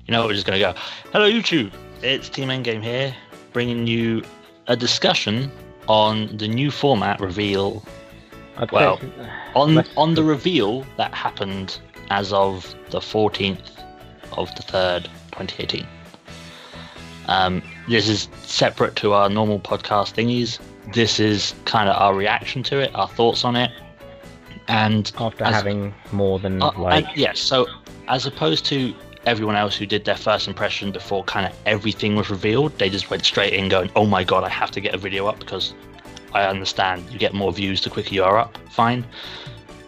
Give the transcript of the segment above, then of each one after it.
You know, we're just going to go, hello YouTube, it's Team Endgame here, bringing you a discussion on the new format reveal. Well, on the reveal that happened as of the 14th of the 3rd, 2018. This is separate to our normal podcast thingies. This is kind of our reaction to it, our thoughts on it. And after having more than yes, so as opposed to everyone else who did their first impression before kind of everything was revealed, they just went straight in going, oh my god, I have to get a video up because I understand you get more views the quicker you are up, fine.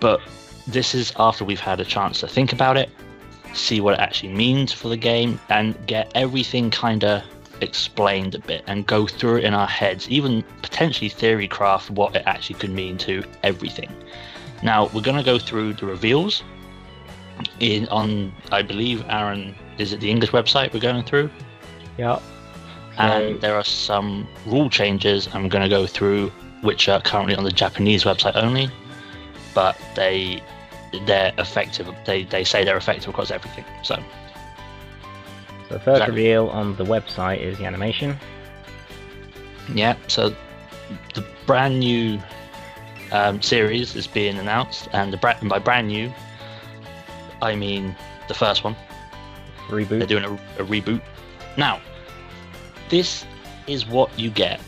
But this is after we've had a chance to think about it, see what it actually means for the game, and get everything kind of explained a bit and go through it in our heads, even potentially theory craft what it actually could mean to everything. Now, we're going to go through the reveals on, I believe, Aaron, is it the English website we're going through? Yeah. And there are some rule changes I'm going to go through, which are currently on the Japanese website only, but they're effective. They say they're effective across everything. So the first reveal on the website is the animation. Yeah. So the brand new series is being announced, and by brand new, I mean the first one. Reboot. They're doing a reboot. Now, this is what you get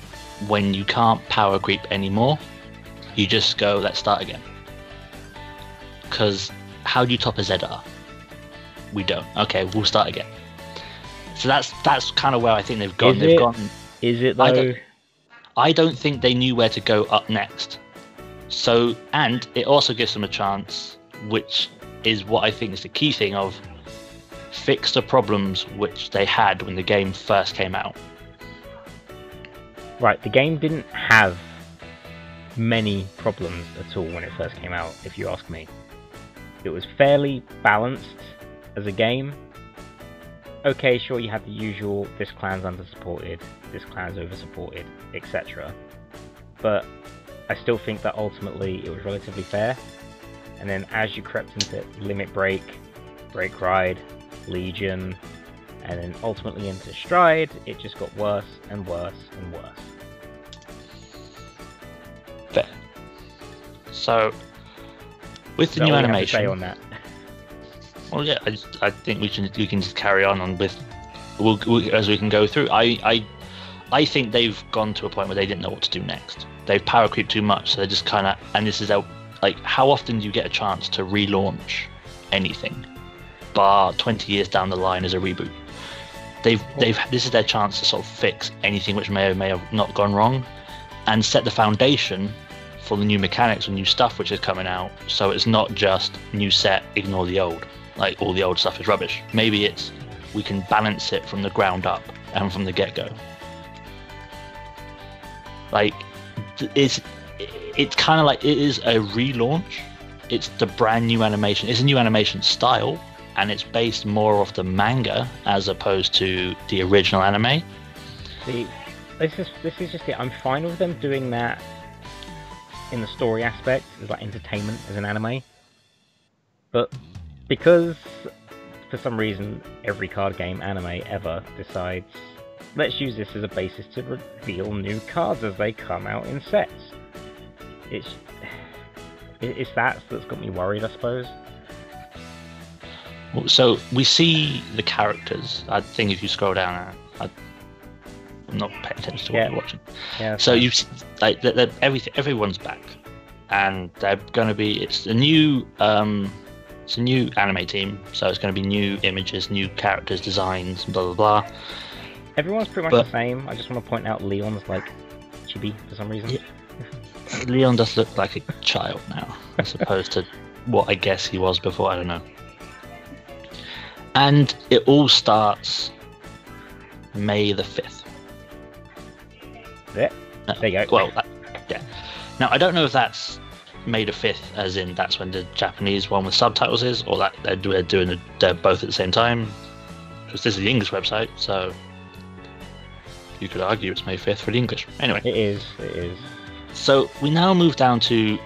when you can't power creep anymore. You just go, let's start again. Because how do you top a ZR? We don't. Okay, we'll start again. So that's kind of where I think they've gone. Is it though? I don't think they knew where to go up next. So, and it also gives them a chance, which is what I think is the key thing of fix the problems which they had when the game first came out. Right, the game didn't have many problems at all when it first came out, if you ask me. It was fairly balanced as a game. Okay, sure, you had the usual, this clan's under-supported, this clan's over-supported, etc. But I still think that ultimately it was relatively fair. And then as you crept into Limit Break, Break Ride, Legion, and then ultimately into Stride, it just got worse and worse and worse. Fair. So, with the new animation, say on that. Well, yeah, I think we can just carry on with as we can go through. I think they've gone to a point where they didn't know what to do next. They've power creeped too much, so they just kind of, and this is like, how often do you get a chance to relaunch anything? Bar 20 years down the line as a reboot. This is their chance to sort of fix anything which may have not gone wrong, and set the foundation for the new mechanics and new stuff which is coming out. So it's not just new set, ignore the old. Like all the old stuff is rubbish. Maybe we can balance it from the ground up and from the get-go. Like it's kind of like it is a relaunch. It's the brand new animation. It's a new animation style, and it's based more off the manga as opposed to the original anime. See, this is just it. I'm fine with them doing that in the story aspect, as like entertainment as an anime. But because for some reason every card game anime ever decides, let's use this as a basis to reveal new cards as they come out in sets. It's that's got me worried, I suppose. So we see the characters. I think if you scroll down, I'm not paying attention to what you're watching. Yeah. So you like everyone's back, and they're going to be. It's a new anime team, so it's going to be new images, new characters, designs, blah blah blah. Everyone's pretty much the same. I just want to point out Leon's like chibi for some reason. Yeah. Leon does look like a child now, as opposed to what I guess he was before. I don't know. And it all starts May the 5th. There you go. Well, yeah. Now, I don't know if that's May the 5th, as in that's when the Japanese one with subtitles is, or that they're both at the same time. Because this is the English website, so you could argue it's May 5th for the English. Anyway. It is. So we now move down to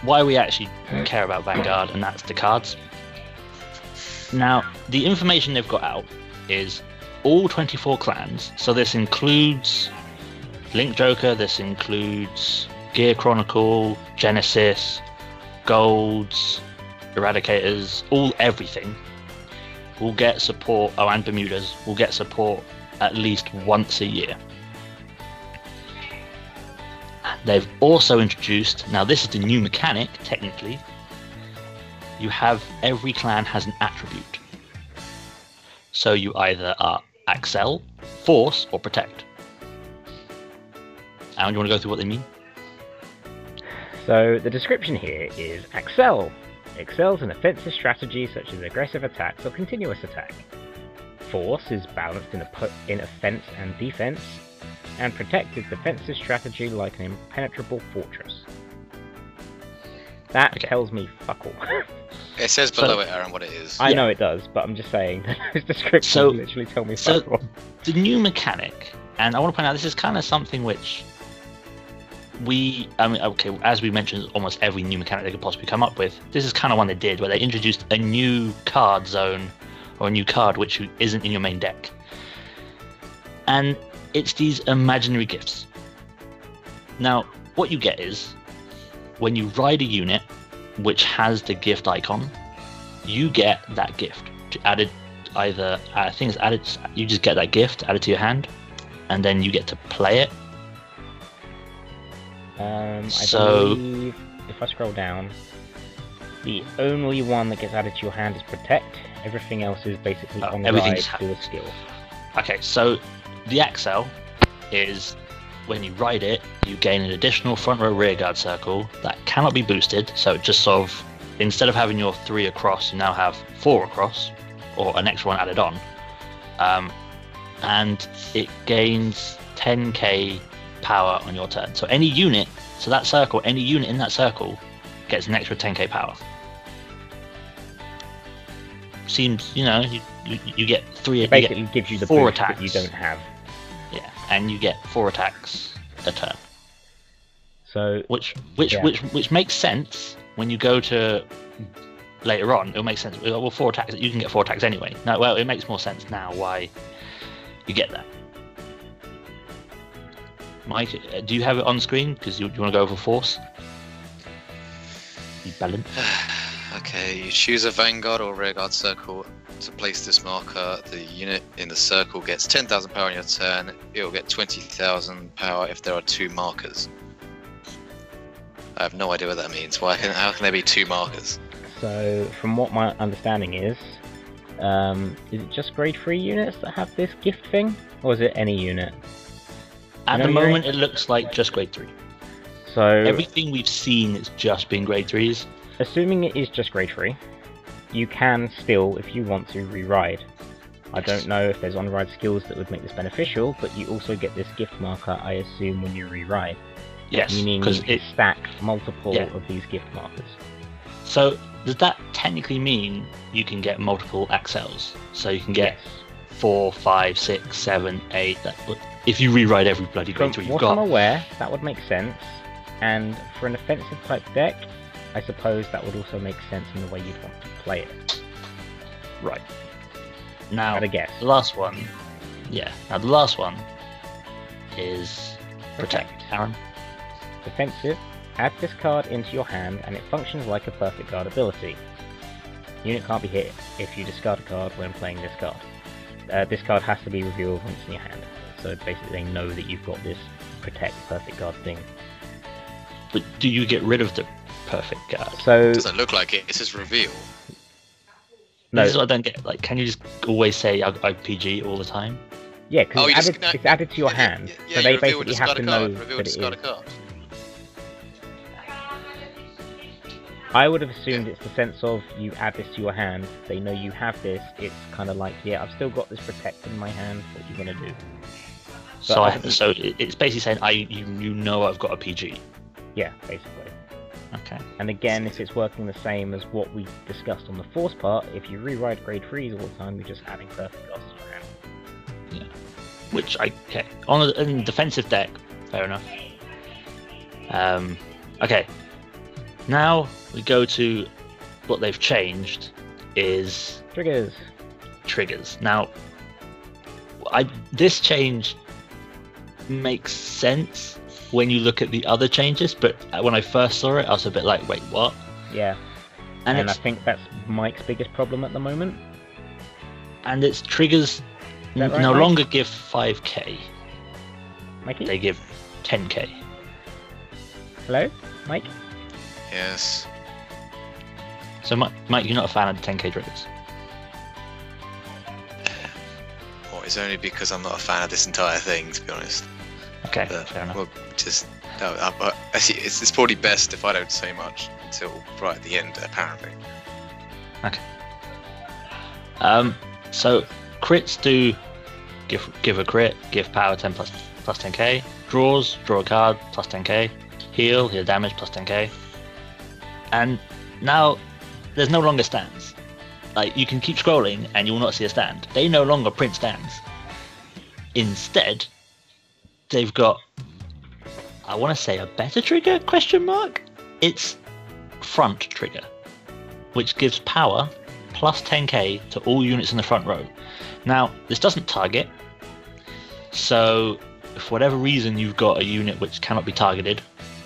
why we actually care about Vanguard, and that's the cards. Now, the information they've got out is all 24 clans. So this includes Link Joker, this includes Gear Chronicle, Genesis, Golds, Eradicators, everything will get support. Oh, and Bermudas will get support at least once a year. They've also introduced, now this is the new mechanic, technically, every clan has an attribute. So you either are Accel, Force, or Protect. And you want to go through what they mean? So the description here is Accel. Excels in offensive strategies such as aggressive attacks or continuous attack. Force is balanced in offense and defense. And Protect is defensive strategy like an impenetrable fortress. That tells me fuck all. It says below it, Aaron, what it is. I know it does, but I'm just saying, those descriptions literally tell me fuck all. The new mechanic, and I want to point out, this is kind of something which as we mentioned, almost every new mechanic they could possibly come up with, this is kind of one they did, where they introduced a new card zone, or a new card which isn't in your main deck. And it's these imaginary gifts. Now, what you get is, when you ride a unit which has the gift icon, you get that gift added. You just get that gift added to your hand, and then you get to play it. I believe, if I scroll down, the only one that gets added to your hand is Protect. Everything else is basically on the ride to a skill. Okay, so the Accel is, when you ride it, you gain an additional front row rearguard circle that cannot be boosted, so it just sort of, instead of having your 3 across, you now have 4 across, or an extra one added on. And it gains 10k power on your turn. So any unit in that circle gets an extra 10k power. Seems, you get 3. It basically gives you the 4 boost attacks that you don't have. Yeah, and you get 4 attacks a turn. So which makes sense when you go to later on. It'll make sense. Well, 4 attacks. You can get 4 attacks anyway. No, well, it makes more sense now why you get that. Mike, do you have it on screen? Because you want to go over Force? You balance. Okay, you choose a Vanguard or Rearguard circle to place this marker. The unit in the circle gets 10,000 power on your turn. It will get 20,000 power if there are 2 markers. I have no idea what that means. How can there be 2 markers? So, from what my understanding is it just grade 3 units that have this gift thing? Or is it any unit? At the moment, it looks like just grade 3. So everything we've seen has just been grade 3s. Assuming it is just grade 3, you can still, if you want to, re-ride. I don't know if there's on-ride skills that would make this beneficial, but you also get this gift marker, I assume, when you re-ride. Yes, meaning you can stack multiple of these gift markers. So does that technically mean you can get multiple Accels? So you can get 4, 5, 6, 7, 8. If you rewrite every bloody grade 3 you've got. I'm aware, that would make sense. And for an offensive type deck, I suppose that would also make sense in the way you'd want to play it. Right. Now, I'd guess. the last one. Yeah. Now the last one is Protect. Aaron. Defensive. Add this card into your hand, and it functions like a perfect guard ability. Unit can't be hit if you discard a card when playing this card. This card has to be revealed once in your hand. So basically they know that you've got this Protect perfect guard thing. But do you get rid of the perfect guard? So it doesn't look like it. It says reveal. No. This is what I don't get. Like, can you just always say I PG all the time? Yeah, because it's added to your hand. So they basically have to know that it is. I would have assumed it's the sense of you add this to your hand, they know you have this, it's kind of like, yeah, I've still got this Protect in my hand, what are you going to do? So it's basically saying you know I've got a PG. Yeah, basically. Okay. And again, if it's working the same as what we discussed on the Force part, if you rewrite grade 3s all the time, you're just adding perfect guards to your hand. Yeah. Which, on a defensive deck, fair enough. Okay. Now we go to what they've changed is Triggers. triggers. Now, this change makes sense when you look at the other changes, but when I first saw it, I was a bit like, wait, what? Yeah. And I it's think that's Mike's biggest problem at the moment. and its triggers that right, no Mike? longer give 5k. Mikey? They give 10k. Hello? Mike? Yes. So, Mike, you're not a fan of the 10k triggers? Well, it's only because I'm not a fan of this entire thing, to be honest. Okay, But fair enough. we'll just no. Actually, it's probably best if I don't say much until right at the end, apparently. So crits do give a crit, give power 10 plus 10k. Draw a card plus 10k. Heal damage plus 10k. And now there's no longer stands. Like, you can keep scrolling and you will not see a stand. They no longer print stands. Instead, they've got, I want to say, a better trigger, question mark? It's front trigger, which gives power plus 10k to all units in the front row. Now, this doesn't target, so if for whatever reason you've got a unit which cannot be targeted,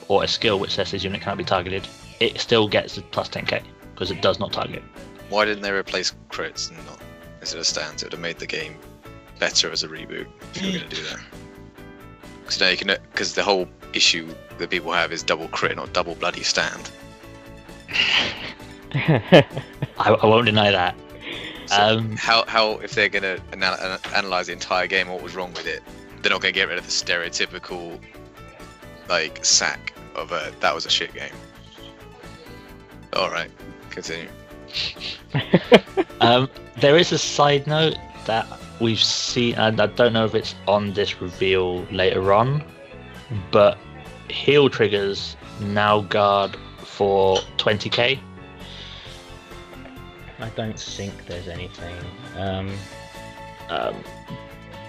or a skill which says this unit cannot be targeted, it still gets the plus 10k, because it does not target. Why didn't they replace crits and not instead of stands? It would have made the game better as a reboot if you were going to do that. Because now you can, because the whole issue that people have is double crit, not double bloody stand. I won't deny that. So how if they're going to analyze the entire game, what was wrong with it? They're not going to get rid of the stereotypical like sack of that was a shit game. All right, continue. There is a side note that we've seen, and I don't know if it's on this reveal later on, but heal triggers now guard for 20k. I don't think there's anything.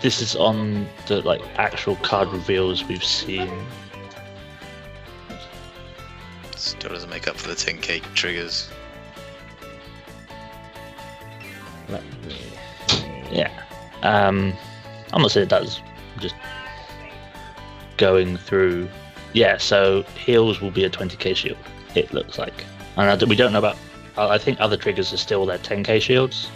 This is on the actual card reveals we've seen. Still doesn't make up for the 10k triggers. Let me see. Yeah. I'm not saying it does. I'm just going through. Yeah, so heals will be a 20k shield, it looks like. And we don't know about. I think other triggers are still their 10k shields.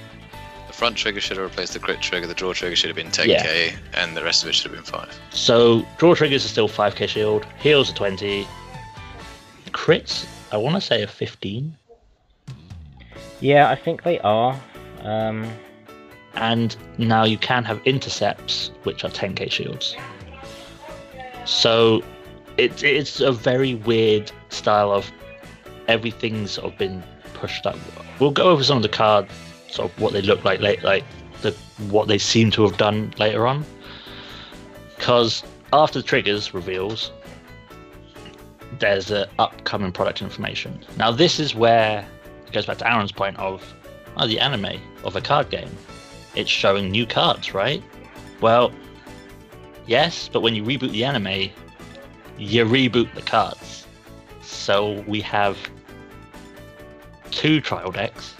The front trigger should have replaced the crit trigger, the draw trigger should have been 10k, Yeah. and the rest of it should have been 5. So draw triggers are still 5k shield, heals are 20, crits, I want to say a 15. Yeah, I think they are. And now you can have intercepts, which are 10k shields. So it's a very weird style of everything's sort of been pushed up. We'll go over some of the cards, sort of what they look like what they seem to have done later on. Because after the triggers reveals, there's the upcoming product information. Now this is where it goes back to Aaron's point of the anime of a card game. It's showing new cards, right? Well, yes, but when you reboot the anime, you reboot the cards. So we have 2 trial decks.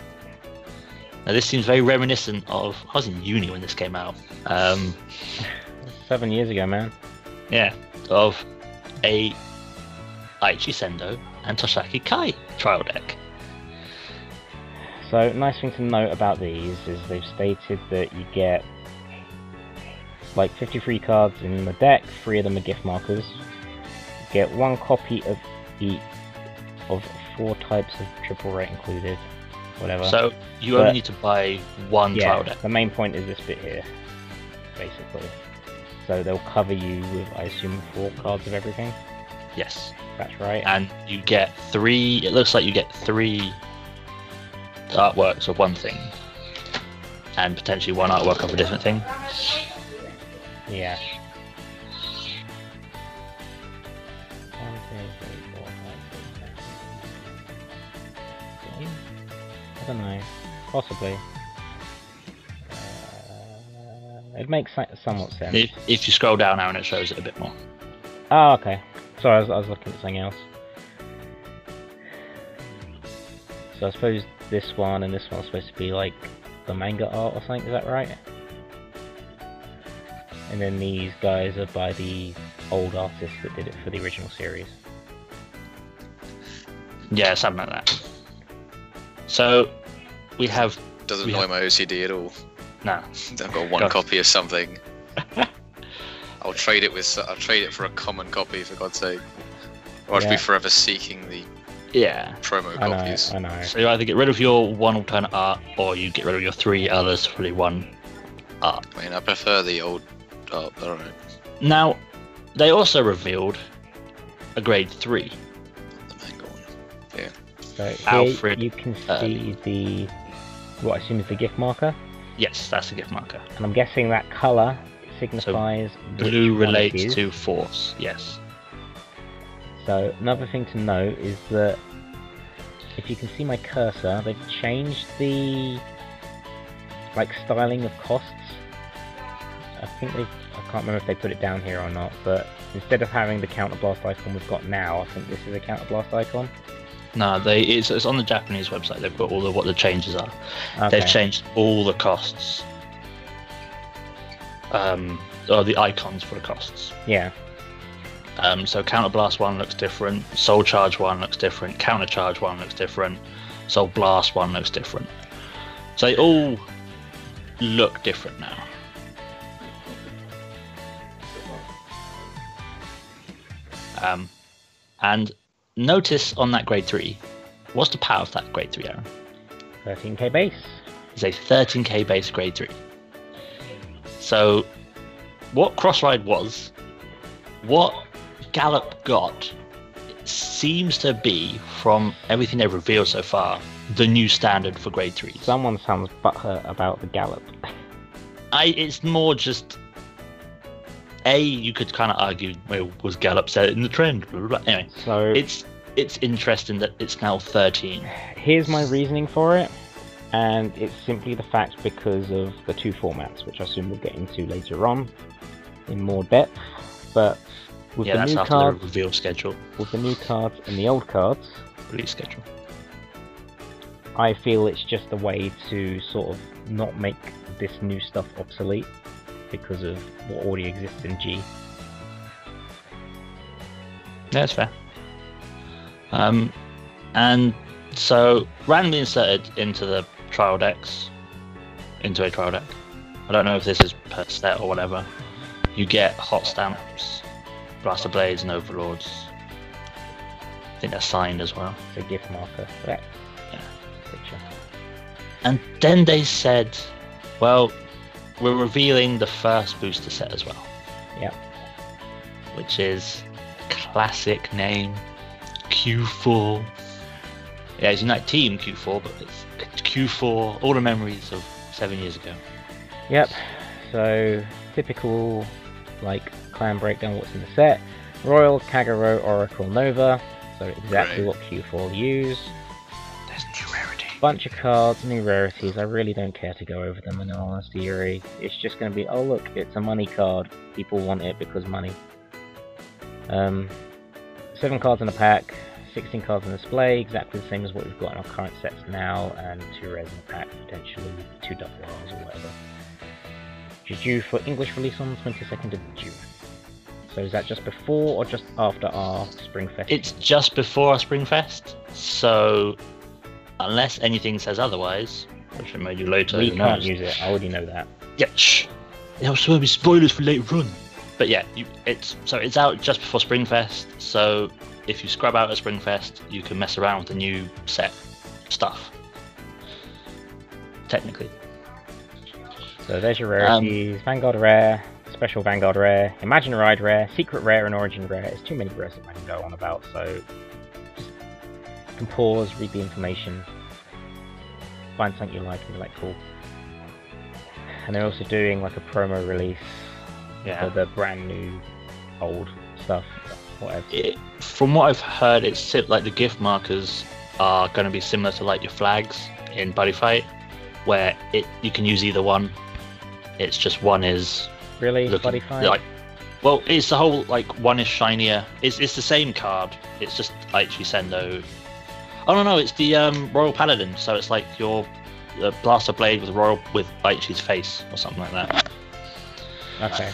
Now this seems very reminiscent of, I was in uni when this came out. 7 years ago, man. Yeah, of a Aichi Sendo and Tosaki Kai trial deck. So, nice thing to note about these is they've stated that you get like 53 cards in the deck, 3 of them are gift markers. You get 1 copy of each of 4 types of triple rate included, whatever. So you only need to buy 1 trial deck. The main point is this bit here, basically. So they'll cover you with, I assume, 4 cards of everything. Yes. That's right. And you get 3, it looks like you get 3 artworks of one thing. And potentially 1 artwork of a different thing. Yeah. 1, 2, 3, 4, 5, 6, 7. I don't know. Possibly. It makes somewhat sense. If you scroll down now and it shows it a bit more. Oh, okay. Sorry, I was looking at something else. So I suppose this one, and this one's supposed to be like the manga art or something, is that right? And then these guys are by the old artists that did it for the original series. Yeah, something like that. So we have. Doesn't annoy my OCD at all. No. I've got one copy of something. I'll trade it for a common copy, for God's sake. Or I'll just be forever seeking the promo copies. I know. So you either get rid of your one alternate art, or you get rid of your 3 others for the one art. I mean, I prefer the old art, but alright. Now, they also revealed a grade 3. The manga one. Yeah. So here Alfred, you can see the, what I assume is the gift marker. Yes, that's the gift marker. And I'm guessing that colour signifies Blue which one it relates is. to force, yes. So another thing to note is that if you can see my cursor, they've changed the styling of costs. I think I can't remember if they put it down here or not, but instead of having the counterblast icon we've got now, I think this is a counterblast icon. No, it's on the Japanese website. They've got what the changes are. Okay. They've changed all the costs. Or the icons for the costs. Yeah. So Counterblast 1 looks different, Soul Charge 1 looks different, Counter Charge 1 looks different, Soul Blast 1 looks different. So they all look different now. And notice on that grade 3, what's the power of that grade 3, Aaron? 13k base. It's a 13k base grade 3. So what Crossride was, what Gallop got, seems to be, from everything they've revealed so far, the new standard for grade 3s. Someone sounds butthurt about the Gallop. It's more just, you could kind of argue, well, was Gallop set in the trend? Blah, blah, blah. Anyway, So it's interesting that it's now 13. here's my reasoning for it, and it's simply the fact because of the 2 formats, which I assume we'll get into later on in more depth. But with Yeah, the that's new after cards, the reveal schedule, with the new cards and the old cards, release schedule. I feel it's just a way to sort of not make this new stuff obsolete because of what already exists in G. Yeah, that's fair. And so randomly inserted into a trial deck. I don't know if this is per set or whatever. You get hot stamps, blaster blades, and overlords. I think they're signed as well. It's a gift marker. Correct. Yeah. Picture. And then they said, well, we're revealing the first booster set as well. Yep. Which is a classic name, Q4. Yeah, it's Unite Team Q4, but it's Q4, all the memories of 7 years ago. Yep. So typical clan breakdown. What's in the set? Royal, Kagero, Oracle, Nova. So exactly what Q4 use. There's new rarity. Bunch of cards, new rarities. I really don't care to go over them in all honesty, Yuri. It's just going to be, oh look, it's a money card. People want it because money. 7 cards in a pack, 16 cards in display, exactly the same as what we've got in our current sets now, and 2 rares in a pack, potentially 2 double R's or whatever. Which is due for English release on 22nd of June. So is that just before or just after our Springfest? It's just before our Springfest, so unless anything says otherwise, which I made you later. We can't use it, I already know that. Yeah, shh. There'll still be spoilers for later on. But yeah, it's out just before Springfest, so if you scrub out at Springfest, you can mess around with the new set stuff. Technically. So there's your rarities, Vanguard Rare, Special Vanguard Rare, Imagine Ride Rare, Secret Rare, and Origin Rare. There's too many rares that I can go on about, so just you can pause, read the information, find something you like and be like, cool. And they're also doing a promo release for the brand new, old stuff, whatever. From what I've heard, it's like the gift markers are going to be similar to your flags in Buddy Fight, where you can use either one. It's just one is really Buddy Fight. Well, it's the whole one is shinier. It's the same card. It's just Sendo. Oh no, it's the Royal Paladin. So it's like your blaster blade with Aichi's face or something like that. Okay.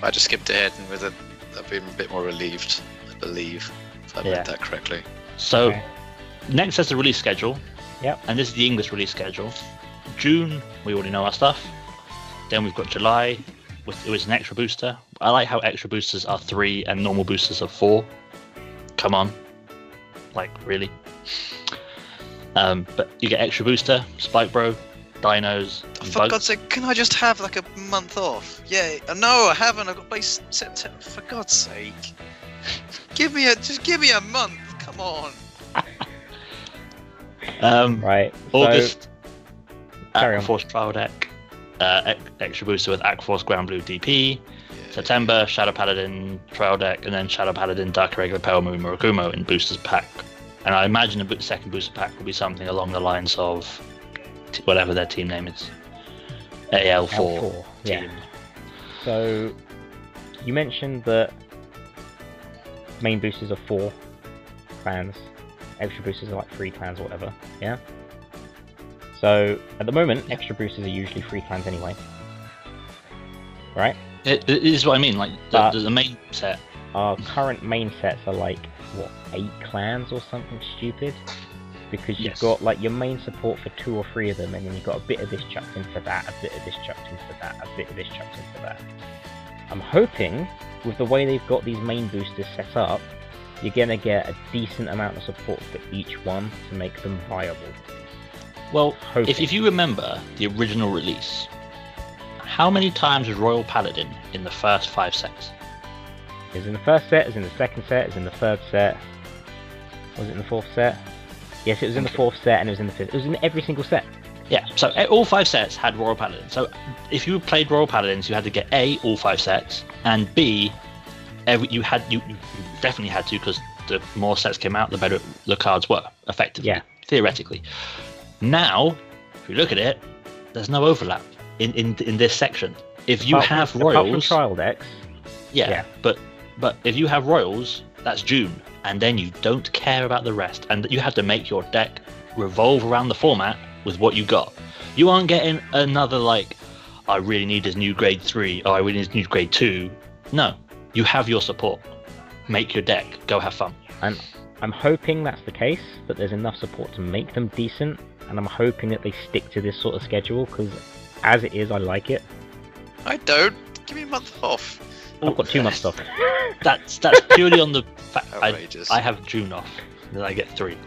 I just skipped ahead and I've been a bit more relieved, I believe, if I read that correctly. So next there's the release schedule. Yep. And this is the English release schedule. June, we already know our stuff. Then we've got July, it was an extra booster. I like how extra boosters are 3 and normal boosters are 4. Come on. Like, really? But you get extra booster, Spike Bro, Dinos, and For Bugs. God's sake, can I just have like a month off? Yeah, no, I haven't. I've got by September. For God's sake, just give me a month. Come on. Right. August, carry on. Aquaforce Trial Deck, extra booster with Aquaforce Ground Blue DP. September, Shadow Paladin Trial Deck, and then Shadow Paladin Dark Irregular Pale Moon Murakumo in boosters pack. And I imagine the second booster pack will be something along the lines of whatever their team name is. AL4 team. Yeah. So you mentioned that main boosters are 4 clans, extra boosters are like 3 clans or whatever, yeah? So at the moment, extra boosters are usually 3 clans anyway. Right? It is what I mean, like the main set. Our current main sets are like, what, 8 clans or something stupid? Because you've got like your main support for 2 or 3 of them, and then you've got a bit of this chucked in for that, a bit of this chucked in for that, a bit of this chucked in for that. I'm hoping, with the way they've got these main boosters set up, you're gonna get a decent amount of support for each one to make them viable. Well, if you remember the original release, how many times was Royal Paladin in the first 5 sets? It was in the first set, it was in the second set, it was in the third set. Was it in the fourth set? Yes, it was in the fourth set and it was in the fifth. It was in every single set. Yeah, so all 5 sets had Royal Paladin. So if you played Royal Paladins, you had to get A, all 5 sets, and B, you definitely had to, because the more sets came out, the better the cards were, effectively, theoretically. Now, if you look at it, there's no overlap in this section. If you have Royals... Apart from trial decks. But if you have Royals, that's June, and then you don't care about the rest, and you have to make your deck revolve around the format with what you got. You aren't getting another, like, I really need this new grade 3, or I really need this new grade 2. No, you have your support. Make your deck, go have fun. And I'm hoping that's the case, that there's enough support to make them decent, and I'm hoping that they stick to this sort of schedule, because as it is, I like it. I don't. Give me a month off. I've got 2 months off. That's purely on the fact I have June off, then I get 3.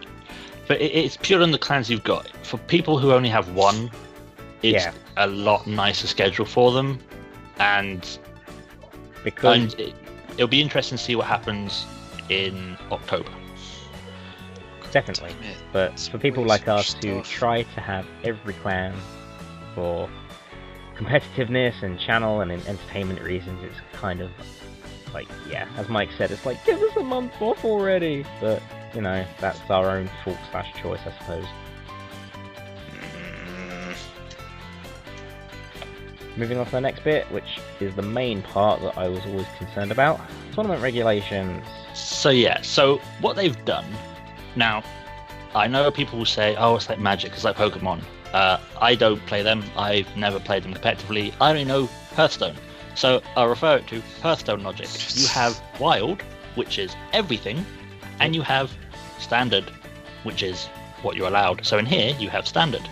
But it's purely on the clans you've got. For people who only have 1, it's a lot nicer schedule for them, and because it'll be interesting to see what happens in October. Definitely, but for people like us who try to have every clan for competitiveness and channel and entertainment reasons, it's kind of like, as Mike said, it's like, give us a month off already. But you know, that's our own fault/choice, I suppose. Moving on to the next bit, which is the main part that I was always concerned about: tournament regulations. So what they've done now, I know people will say, oh, it's like Magic, it's like Pokemon. I don't play them, I've never played them competitively, I only know Hearthstone. So I'll refer it to Hearthstone logic. You have Wild, which is everything, and you have Standard, which is what you're allowed. So in here, you have Standard.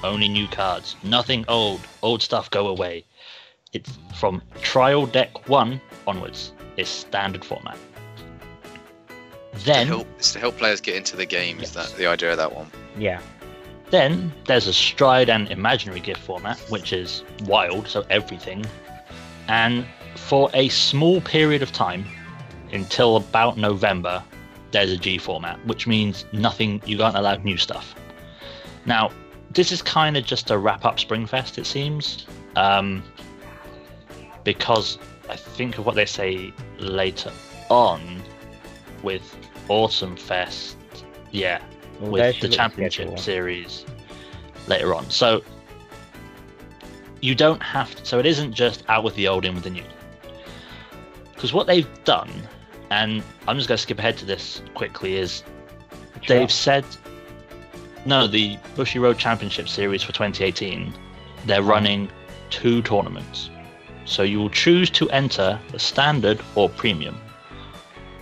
Only new cards, nothing old. Old stuff, go away. It's from Trial Deck 1 onwards. It's Standard format. Then it's to help players get into the game. Is that the idea of that one? Yeah. Then there's a Stride and Imaginary Gift format, which is Wild, so everything. And for a small period of time, until about November, there's a G format, which means nothing, you aren't allowed new stuff. Now, this is kind of just a wrap-up Springfest, it seems, because I think of what they say later on with Autumn Fest, with the Championship Series later on. So you don't have to, so it isn't just out with the old, in with the new. Because what they've done, and I'm just going to skip ahead to this quickly, is they've said no. The Bushy Road Championship Series for 2018, they're running 2 tournaments, so you will choose to enter the standard or premium.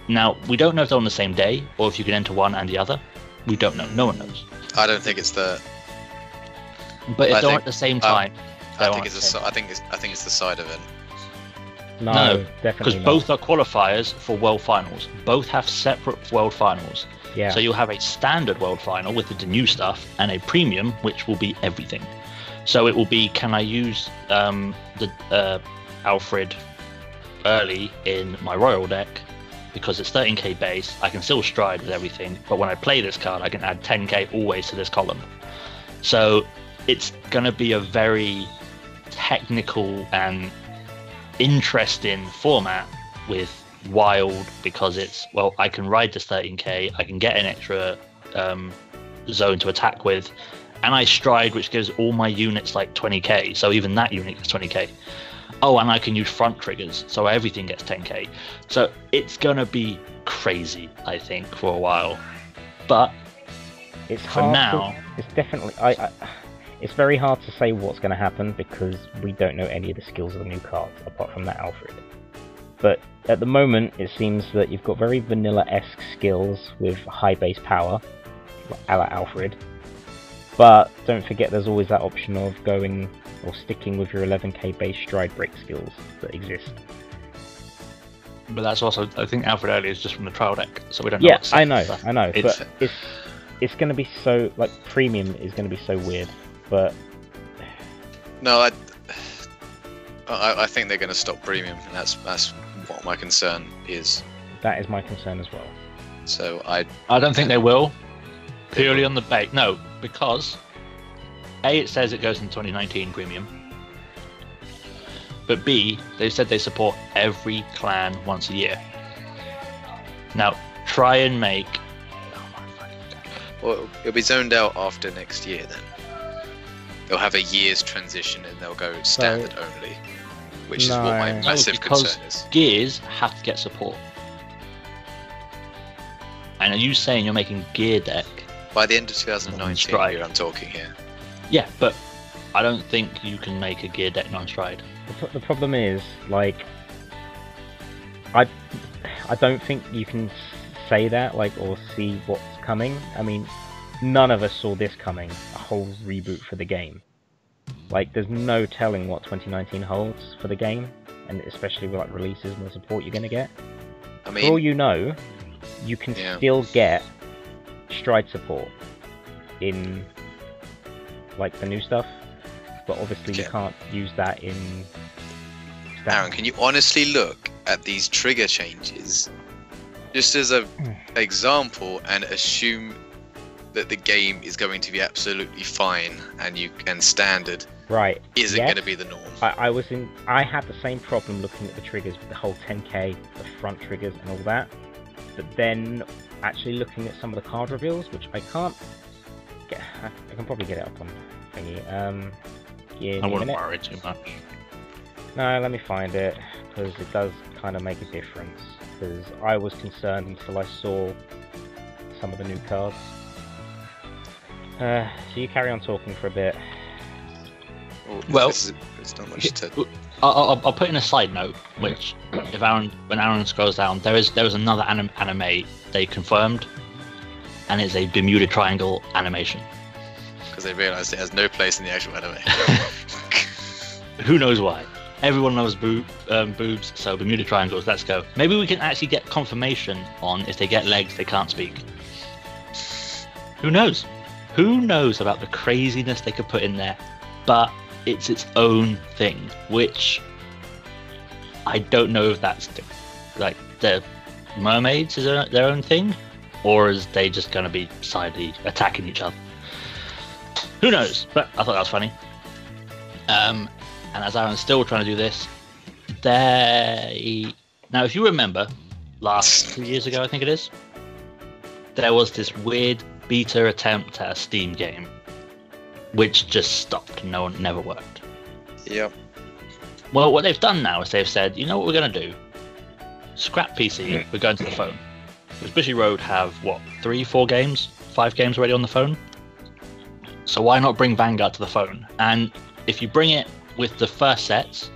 Now we don't know if they're on the same day or if you can enter one and the other. We don't know. No one knows. I don't think it's the. But if they're at the same time, I think it's the side event. No, definitely because not. both are qualifiers for World Finals. Both have separate World Finals. Yeah. So you'll have a standard World Final with the new stuff and a premium, which will be everything. So it will be, can I use the Alfred early in my Royal deck? Because it's 13k base, I can still stride with everything, but when I play this card, I can add 10k always to this column. So it's going to be a very technical and interesting format with Wild, because it's, well, I can ride this 13k, I can get an extra zone to attack with, and I stride, which gives all my units like 20k, so even that unit gets 20k. Oh, and I can use front triggers, so everything gets 10k. So it's gonna be crazy, I think, for a while. But it's for hard now, it's definitely it's very hard to say what's going to happen because we don't know any of the skills of the new cards apart from that Alfred. But at the moment, it seems that you've got very vanilla-esque skills with high base power, a la Alfred. But don't forget, there's always that option of going or sticking with your 11k base stride break skills that exist. but that's also, I think Alfred early is just from the trial deck, so we don't know. Yeah, what's I know, It's- but it's going to be so, like, premium is going to be so weird. But No, I think they're going to stop premium, and that's what my concern is. that is my concern as well. So I don't think they will, purely on the bait. No, because A, it says it goes in 2019 premium, but B, they said they support every clan once a year. Now, try and make. Oh my fucking God. well, it'll be zoned out after next year then. They'll have a year's transition and they'll go standard only, which is what my No. massive because concern is. gears have to get support. And are you saying you're making gear deck? By the end of 2019 Stride. year, I'm talking here. Yeah, but I don't think you can make a gear deck non-stride. The problem is, like, I don't think you can say that, like, or see what's coming. I mean, none of us saw this coming, a whole reboot for the game. Like, there's no telling what 2019 holds for the game, and especially with, like, releases and the support you're going to get. I For all mean, you know, you can Yeah. still get stride support in, like, the new stuff, but obviously you Okay. can't use that in standard. Aaron, can you honestly look at these trigger changes just as an example and assume that the game is going to be absolutely fine and standard Right. isn't yes. going to be the norm? I had the same problem looking at the triggers with the whole 10k, the front triggers and all that. But then actually looking at some of the card reveals, which I can't get, I can probably get it up on thingy. Yeah, I wouldn't worry too much. No, let me find it, because it does kind of make a difference. Because I was concerned until I saw some of the new cards. So you carry on talking for a bit. Well, it's not much to. I'll put in a side note, which when Aaron scrolls down, there was another anime they confirmed, and it's a Bermuda Triangle animation. Because they realised it has no place in the actual anime. Who knows why? Everyone loves boobs, so Bermuda Triangles, let's go. Maybe we can actually get confirmation on if they get legs, they can't speak. Who knows? Who knows about the craziness they could put in there? But it's its own thing, which I don't know if that's like the mermaids is their own thing, or is they just going to be sidely attacking each other? Who knows? But I thought that was funny. And as Aaron's still trying to do this, now if you remember, last 2 years ago I think it is, there was this weird beta attempt at a Steam game, which just stopped. Never worked. Yep. Well, what they've done now is they've said, you know what we're going to do? Scrap PC, we're going to the phone. Because Bushy Road have, what, 3, 4 games? 5 games already on the phone? So why not bring Vanguard to the phone? And if you bring it with the first sets,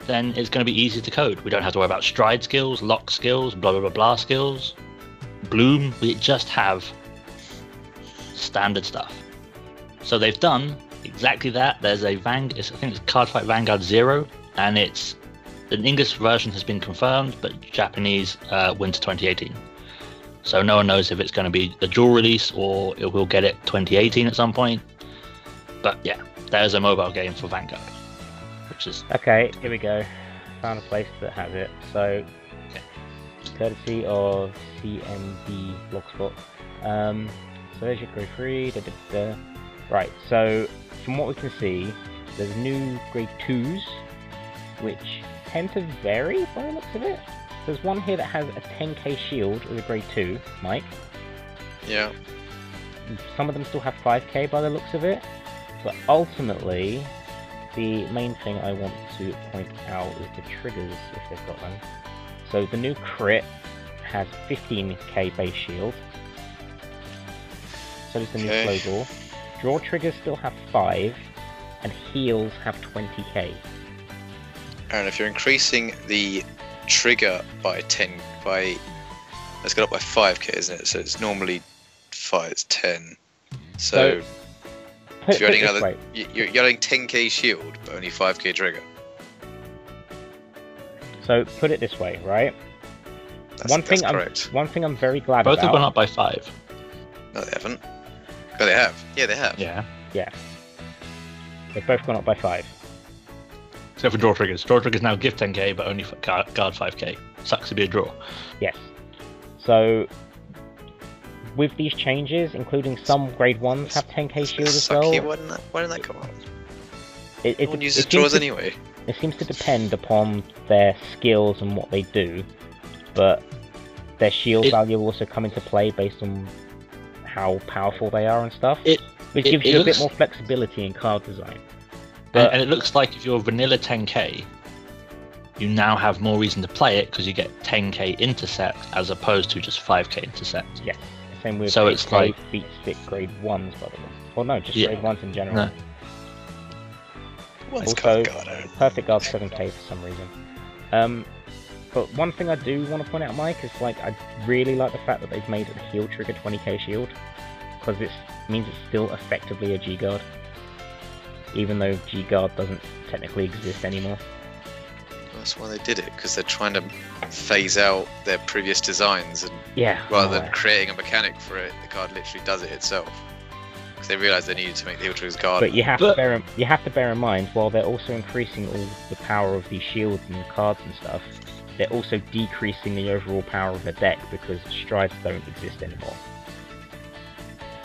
then it's going to be easy to code. We don't have to worry about stride skills, lock skills, blah blah blah blah skills, bloom. We just have standard stuff. So they've done exactly that. There's a I think it's Cardfight Vanguard 0, and it's an English version has been confirmed, but Japanese winter 2018. So no one knows if it's going to be a dual release or it will get it 2018 at some point. But yeah, there's a mobile game for Vanguard, which is okay. Here we go. Found a place that has it. So, courtesy of CMD Blogspot. So there's your grade 3. Right. So from what we can see, there's new grade 2s, which tend to vary by the looks of it. There's one here that has a 10k shield as a grade 2, Mike. Yeah. Some of them still have 5k by the looks of it. But ultimately, the main thing I want to point out is the triggers, if they've got them. So the new crit has 15k base shield. So does the new flow ball. Draw triggers still have 5, and heals have 20k. And if you're increasing the trigger by let's go up by 5k, isn't it? So it's normally 5, it's 10. So if you're adding another, you're adding 10k shield, but only 5k trigger. So put it this way, right? That's correct. One thing I'm very glad both about. have gone up by 5. No, they haven't. Oh, they have. Yeah, they have. Yeah. Yeah. They've both gone up by 5. Except for draw triggers. Draw triggers now give 10k, but only for guard 5k. Sucks to be a draw. Yes. So with these changes, including some grade 1s have 10k shield as well. Why didn't that come on? No one uses draws anyway. It seems to depend upon their skills and what they do, but their shield value will also come into play based on how powerful they are and stuff, which gives you a bit more flexibility in card design. And it looks like if you're vanilla 10k, you now have more reason to play it because you get 10k intercept as opposed to just 5k intercept. Yes, same with so it's like beat stick grade 1s, by the way. Well, no, just grade 1s in general. No. Also, perfect guard 7k for some reason. But one thing I do want to point out, Mike, is like I really like the fact that they've made the heal trigger 20k shield, because it means it's still effectively a G guard, even though G guard doesn't technically exist anymore. That's why they did it, because they're trying to phase out their previous designs, and rather than creating a mechanic for it, the card literally does it itself. Because they realised they needed to make the heal triggers guard. But you have to bear in mind, while they're also increasing all the power of these shields and cards and stuff, they're also decreasing the overall power of the deck because strides don't exist anymore.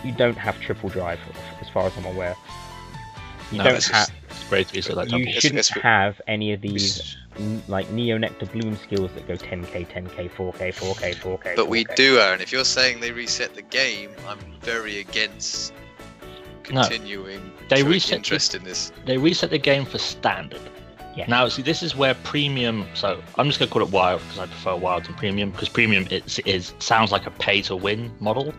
You don't have triple drive, as far as I'm aware. You don't have. Great to like you shouldn't have any of these like Neo Nectar Bloom skills that go 10k, 10k, 4k, 4k, 4k. But we do, Aaron. If you're saying they reset the game, I'm very against continuing interest in this. They reset the game for standard. Yeah. Now, see, this is where premium. So I'm just gonna call it wild because I prefer wild than premium. Because premium sounds like a pay-to-win model,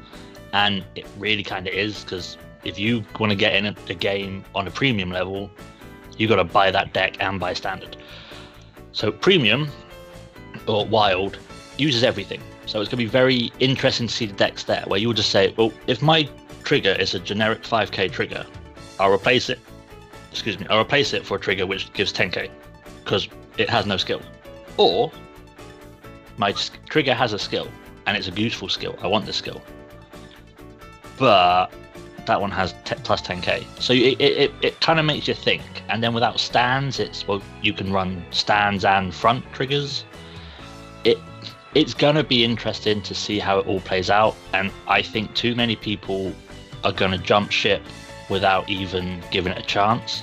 and it really kind of is. Because if you want to get in the game on a premium level, you got to buy that deck and buy standard. So premium or wild uses everything. So it's gonna be very interesting to see the decks there, where you will just say, well, if my trigger is a generic 5k trigger, I'll replace it. I'll replace it for a trigger which gives 10k because it has no skill. Or my trigger has a skill and it's a useful skill. I want this skill, but that one has plus 10k. So it kind of makes you think. And then without stands, you can run stands and front triggers. It's gonna be interesting to see how it all plays out. And I think too many people are gonna jump ship without even giving it a chance.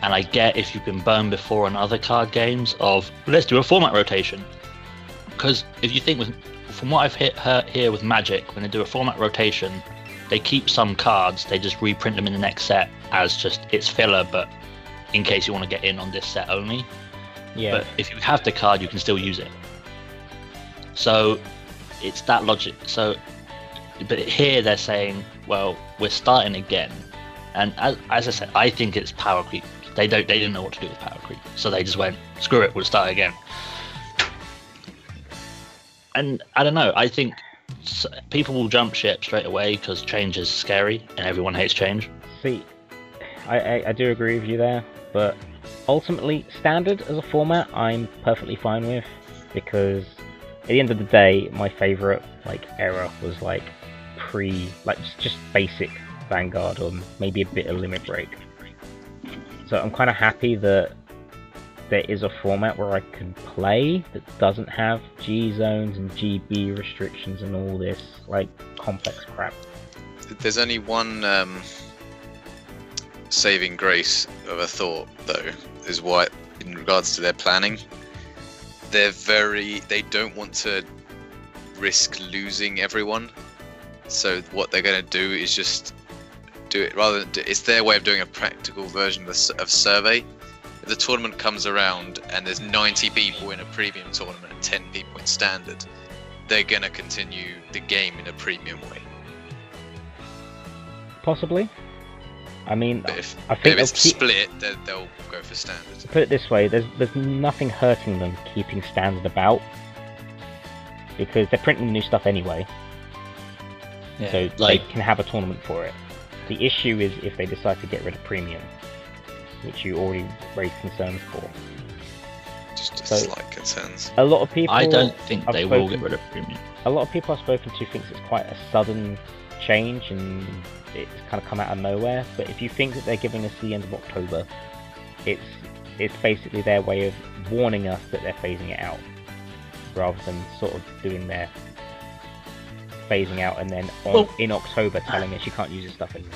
And I get if you've been burned before on other card games of let's do a format rotation, because if you think from what I've heard here with Magic, when they do a format rotation, they keep some cards, they just reprint them in the next set as just it's filler, but in case you want to get in on this set only. Yeah. But if you have the card, you can still use it. So it's that logic. So, but here they're saying, well, we're starting again, and as I said, I think it's power creep. They didn't know what to do with power creep, so they just went, screw it, we'll start again. And I don't know. I think people will jump ship straight away because change is scary and everyone hates change. See, I do agree with you there, but ultimately, standard as a format, I'm perfectly fine with, because at the end of the day, my favourite era was just basic Vanguard, or maybe a bit of Limit Break. So I'm kind of happy that there is a format where I can play that doesn't have G zones and GB restrictions and all this complex crap. There's only one saving grace of a thought, though, is what, in regards to their planning, they don't want to risk losing everyone. So what they're going to do is just do it it's their way of doing a practical version of survey. If the tournament comes around and there's 90 people in a premium tournament and 10 people in standard, they're going to continue the game in a premium way. Possibly. I mean, I think if it's split, they'll go for standard. To put it this way, there's nothing hurting them keeping standard about, because they're printing new stuff anyway. Yeah, so they can have a tournament for it. The issue is if they decide to get rid of premium, which you already raised concerns for. Just slight concerns. A lot of people. I don't think they will get rid of premium. A lot of people I've spoken to thinks it's quite a sudden change and it's kind of come out of nowhere. But if you think that they're giving us the end of October, it's basically their way of warning us that they're phasing it out, rather than sort of doing their phasing out and then in October telling us you can't use this stuff anymore.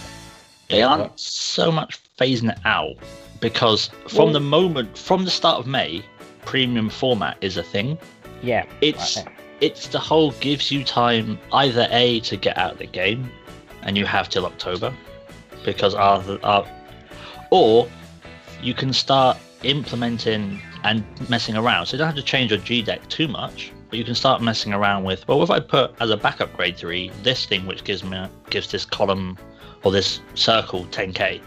They aren't so much phasing it out, because from the start of May, premium format is a thing. Yeah. It's the whole gives you time either A, to get out of the game, and you have till October, because or you can start implementing and messing around. So you don't have to change your G deck too much, but you can start messing around with, well, if I put as a backup grade 3 this thing which gives this column or this circle 10k,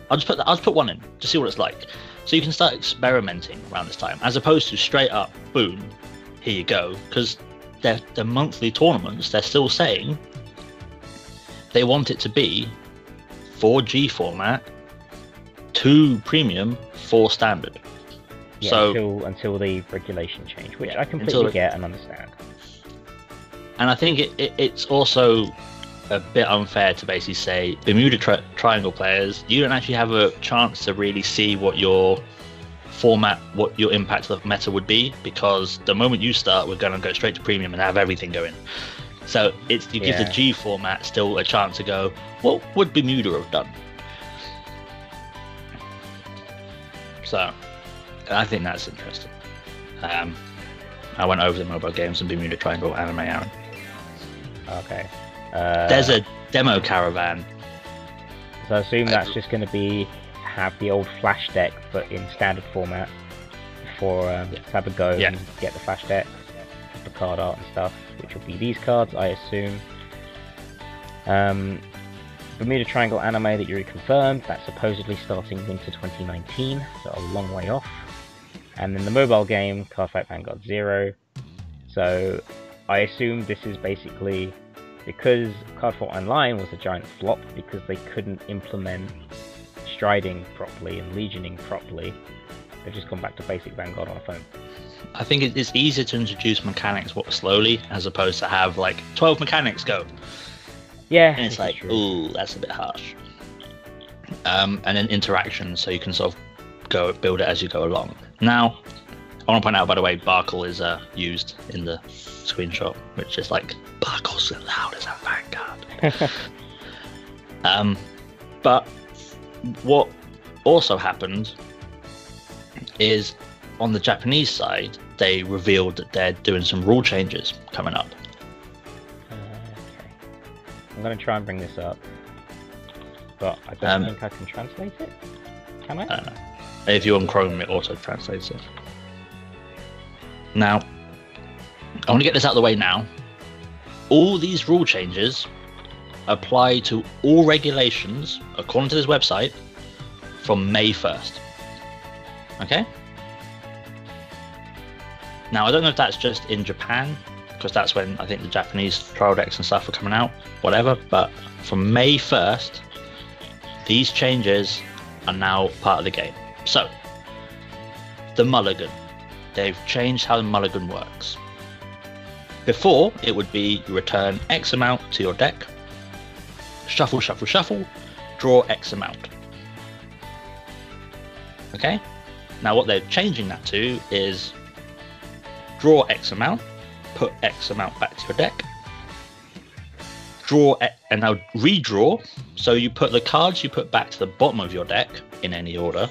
I'll just put one in to see what it's like. So you can start experimenting around this time, as opposed to straight up, boom, here you go. Because the monthly tournaments, they're still saying they want it to be 4G format, 2 premium, 4 standard. Yeah, so until the regulation change, which I completely get and understand. And I think it's also a bit unfair to basically say, Bermuda Triangle players, you don't actually have a chance to really see what your format, what your impact of the meta would be, because the moment you start, we're going to go straight to premium and have everything going. So you give the G format still a chance to go, what would Bermuda have done? So I think that's interesting. I went over the mobile games and Bermuda Triangle anime, Aaron. Okay. There's a demo caravan. So I assume that's just going to have the old flash deck, but in standard format, for to have a go and get the flash deck, the card art and stuff, which will be these cards, I assume. Bermuda Triangle anime that you already confirmed, that's supposedly starting winter 2019, so a long way off. And then the mobile game, Cardfight Vanguard 0. So I assume this is basically because Cardfight Online was a giant flop because they couldn't implement striding properly and legioning properly. They've just gone back to basic Vanguard on a phone. I think it's easier to introduce mechanics slowly, as opposed to have 12 mechanics go. Yeah, and it's ooh, that's a bit harsh. And then interaction, so you can sort of go build it as you go along. Now, I want to point out, by the way, Barkle is used in the screenshot, which is Barkle's as loud as a Vanguard. But what also happened is, on the Japanese side, they revealed that they're doing some rule changes coming up. Okay. I'm going to try and bring this up, but I don't think I can translate it. Can I? If you're on Chrome, it auto translates it. Now, I want to get this out of the way now. All these rule changes apply to all regulations, according to this website, from May 1st. Okay? Now, I don't know if that's just in Japan, because that's when I think the Japanese trial decks and stuff are coming out, whatever, but from May 1st, these changes are now part of the game. So, the mulligan. They've changed how the mulligan works. Before, it would be you return X amount to your deck, shuffle, shuffle, shuffle, draw X amount. Okay? Now what they're changing that to is draw X amount, put X amount back to your deck, draw, and now redraw. So you put the cards you put back to the bottom of your deck in any order.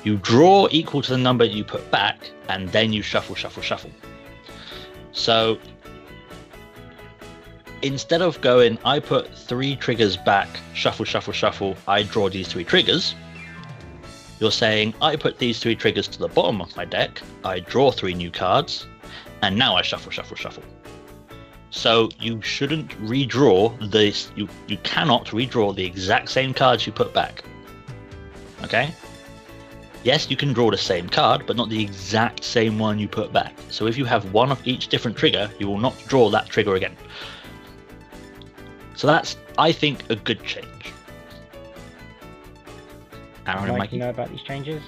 You draw equal to the number you put back, and then you shuffle, shuffle, shuffle. So instead of going, I put 3 triggers back, shuffle, shuffle, shuffle, I draw these 3 triggers, you're saying, I put these 3 triggers to the bottom of my deck, I draw 3 new cards, and now I shuffle, shuffle, shuffle. So you shouldn't redraw this, you cannot redraw the exact same cards you put back. Okay? Yes, you can draw the same card, but not the exact same one you put back. So if you have one of each different trigger, you will not draw that trigger again. So that's, I think, a good change. Aaron and Mikey, know about these changes?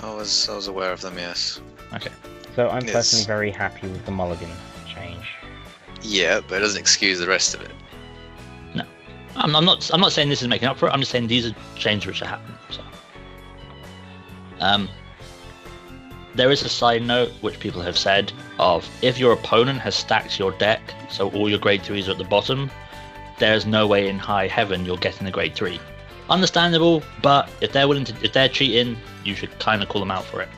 I was aware of them, yes. Okay. So I'm personally very happy with the mulligan change. Yeah, but it doesn't excuse the rest of it. No, I'm not saying this is making up for it. I'm just saying these are changes which are happening. So. There is a side note which people have said of if your opponent has stacked your deck, so all your grade 3s are at the bottom, there's no way in high heaven you're getting a grade 3. Understandable, but if they're cheating, you should kind of call them out for it.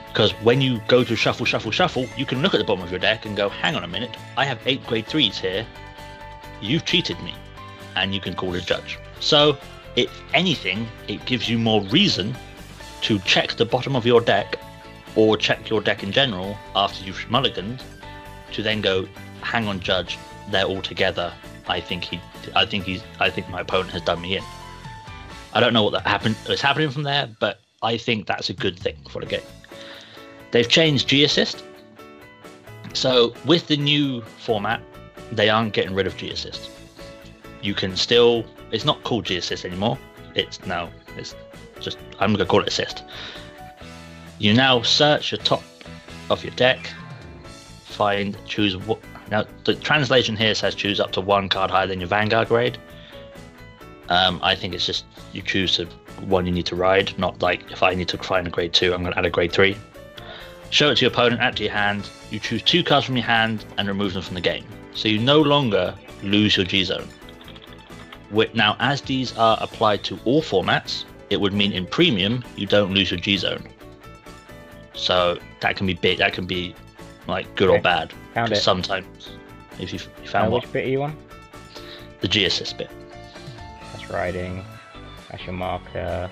Because when you go to shuffle, shuffle, shuffle, you can look at the bottom of your deck and go, hang on a minute, I have 8 grade 3s here, you've cheated me, and you can call the judge. So, if anything, it gives you more reason to check the bottom of your deck, or check your deck in general after you've mulliganed, to then go, hang on, judge, they're all together. I think my opponent has done me in. I don't know what is happening from there, but I think that's a good thing for the game. They've changed G Assist. So with the new format, they aren't getting rid of G Assist. You can still, it's not called G Assist anymore. It's just, I'm gonna call it Assist. You now search the top of your deck, choose what. Now the translation here says choose up to 1 card higher than your Vanguard grade. I think it's just you choose one you need to ride, not like if I need to find a grade 2, I'm gonna add a grade 3. Show it to your opponent, add to your hand. You choose 2 cards from your hand and remove them from the game. So you no longer lose your G zone. Now, as these are applied to all formats, it would mean in premium you don't lose your G zone. So that can be big. That can be like good or bad. Found it. Sometimes, if you found which bit are you on? The G assist bit. That's riding. That's your marker.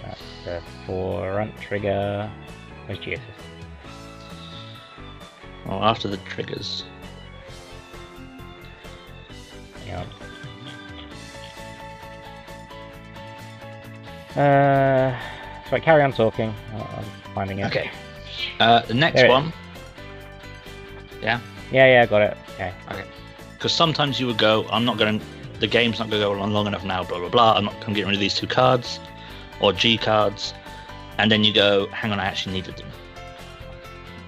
That's the forefront trigger. Where's G assist? Well, after the triggers. Yeah. So carry on talking. I'm finding it. Okay. The next one. Yeah. Yeah, got it. Okay. Because sometimes you would go, the game's not going to go on long enough now, blah, blah, blah. I'm getting rid of these 2 cards, or G cards. And then you go, hang on, I actually needed them.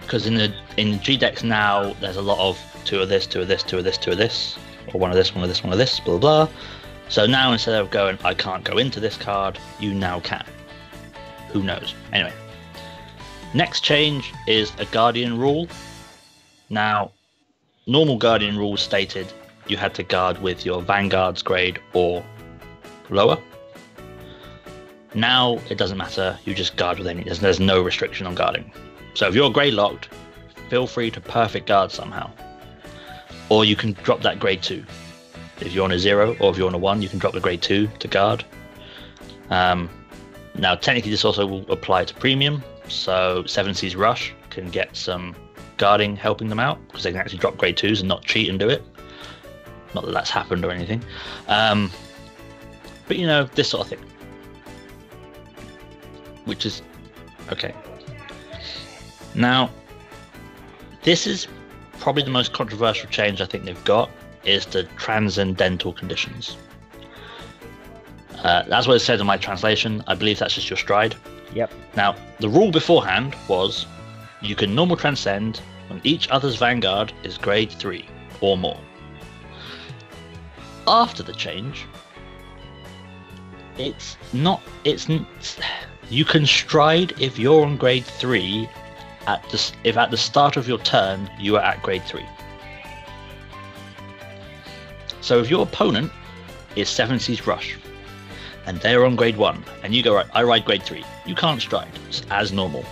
Because in the G decks now, there's a lot of 2 of this, 2 of this, 2 of this, 2 of this, or 1 of this, 1 of this, 1 of this, blah, blah, blah. So now instead of going, I can't go into this card, you now can. Who knows? Anyway. Next change is a Guardian rule. Now, normal Guardian rules stated you had to guard with your Vanguard's grade or lower. Now it doesn't matter, you just guard with any, there's no restriction on guarding. So if you're grade locked, feel free to perfect guard somehow. Or you can drop that grade 2. If you're on a 0 or if you're on a 1, you can drop the grade 2 to guard. Now technically this also will apply to premium, so 7 Seas Rush can get some guarding helping them out, because they can actually drop grade 2s and not cheat and do it. Not that that's happened or anything. But you know, this sort of thing. Which is okay. Now, this is probably the most controversial change I think they've got, is the transcendental conditions. That's what it said in my translation. I believe that's just your stride. Yep. Now, the rule beforehand was you can normal transcend when each other's Vanguard is grade 3 or more. After the change, you can stride if you're on grade 3 if at the start of your turn you are at grade 3. So if your opponent is 7 Seas Rush and they're on grade 1 and you go, right, I ride grade 3, you can't stride. It's as normal.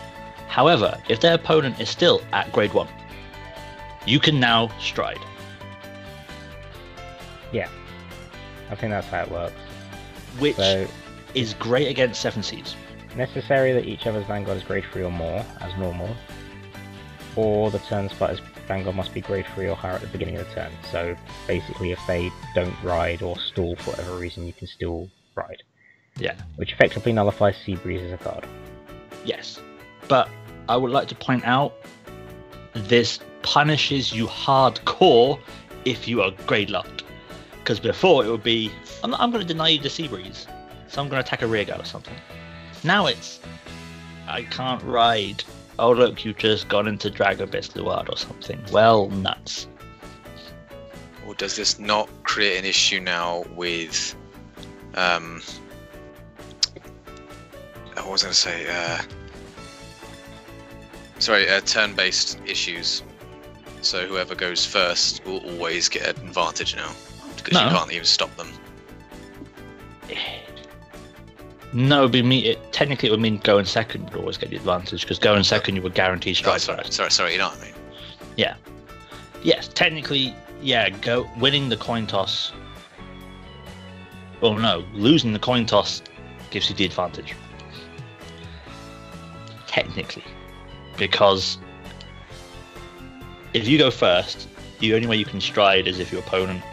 However, if their opponent is still at grade 1, you can now stride. Yeah, I think that's how it works. Which is great against 7 Seas. Necessary that each other's Vanguard is grade 3 or more, as normal. Or the turn spotter's Vanguard must be grade 3 or higher at the beginning of the turn. So basically, if they don't ride or stall for whatever reason, you can still ride. Yeah. Which effectively nullifies Seabreeze as a card. Yes. But I would like to point out, this punishes you hardcore if you are grade locked. Because before it would be, I'm going to deny you the Seabreeze, so I'm going to attack a rearguard or something. Now it's, I can't ride. Oh look, you've just gone into Dragobis Luard or something. Well, nuts. Or does this not create an issue now with, what was I going to say? Turn-based issues. So whoever goes first will always get an advantage now, because you can't even stop them. No, it'd be technically it would mean going second would always get the advantage, because going second you would guarantee stride. Sorry, you know what I mean? Yeah. Yes, technically, yeah, winning the coin toss. Well, no, losing the coin toss gives you the advantage. Technically. Because if you go first, the only way you can stride is if your opponent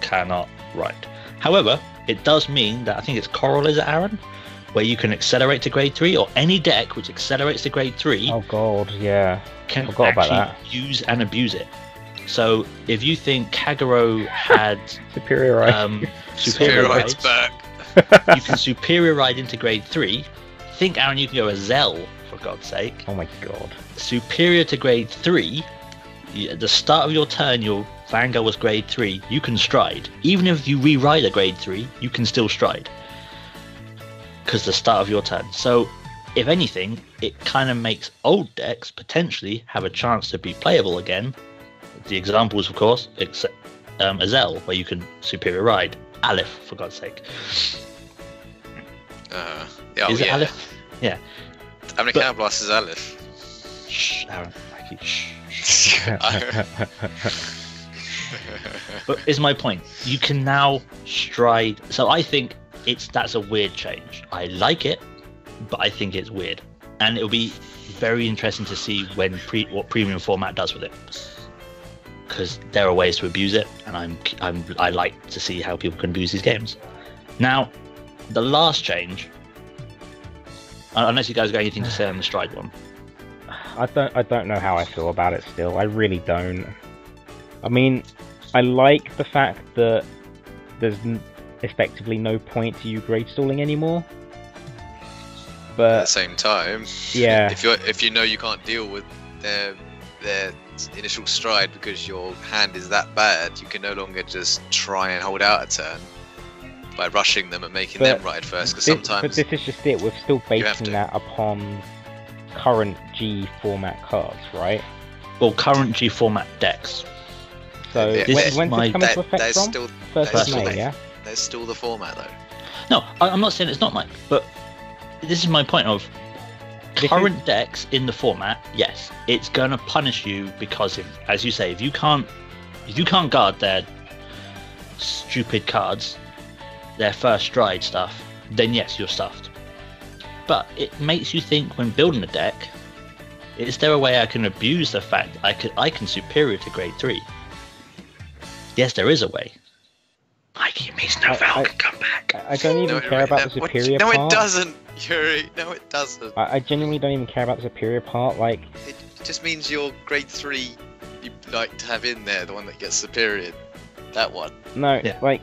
cannot ride. However, it does mean that I think it's Coral, is it, Aaron? Where you can accelerate to grade 3, or any deck which accelerates to grade 3 oh god, yeah, can forgot about that. use and abuse it. So if you think Kagero had superior ride, superior ride's back. You can superior ride into grade 3. Think, Aaron, you can go a Zell, for God's sake. Oh my god. Superior to grade 3, at the start of your turn, your Vanguard was grade 3, you can stride. Even if you re-ride a grade 3, you can still stride. Because the start of your turn. So, if anything, it kind of makes old decks potentially have a chance to be playable again. The examples, of course, Azel, where you can superior ride. Aleph, for God's sake. Is it Aleph? Yeah. How many Counterblast is Aleph? Shh, Aaron. Thank you. Shh. But is my point, you can now stride. So I think that's a weird change. I like it, but I think it's weird, and it'll be very interesting to see when what premium format does with it, because there are ways to abuse it, and I like to see how people can abuse these games. Now, the last change, unless you guys got anything to say on the stride one. I don't know how I feel about it still. I really don't. I mean, I like the fact that there's effectively no point to you grade stalling anymore. But at the same time, yeah, if you know you can't deal with their initial stride because your hand is that bad, you can no longer just try and hold out a turn by rushing them and making them ride first. Because sometimes, but this is just it. We're still basing that upon current G format cards, right? Well, current G format decks. So when's this coming to effect from? Still, First of May, yeah? There's still the format though. No, I'm not saying it's not, Mike, but this is my point of current decks in the format. Yes, it's going to punish you because, as you say, if you can't guard their stupid cards, their first stride stuff, then yes, you're stuffed. But it makes you think when building a deck, Is there a way I can abuse the fact I can superior to grade 3? Yes, there is a way. Mikey means Novel can come back. I don't even care about the superior part. No, it doesn't, Yuri. No, it doesn't. I genuinely don't even care about the superior part. Like, it just means your grade 3 you like to have in there, the one that gets superior. That one. No, Yeah. like.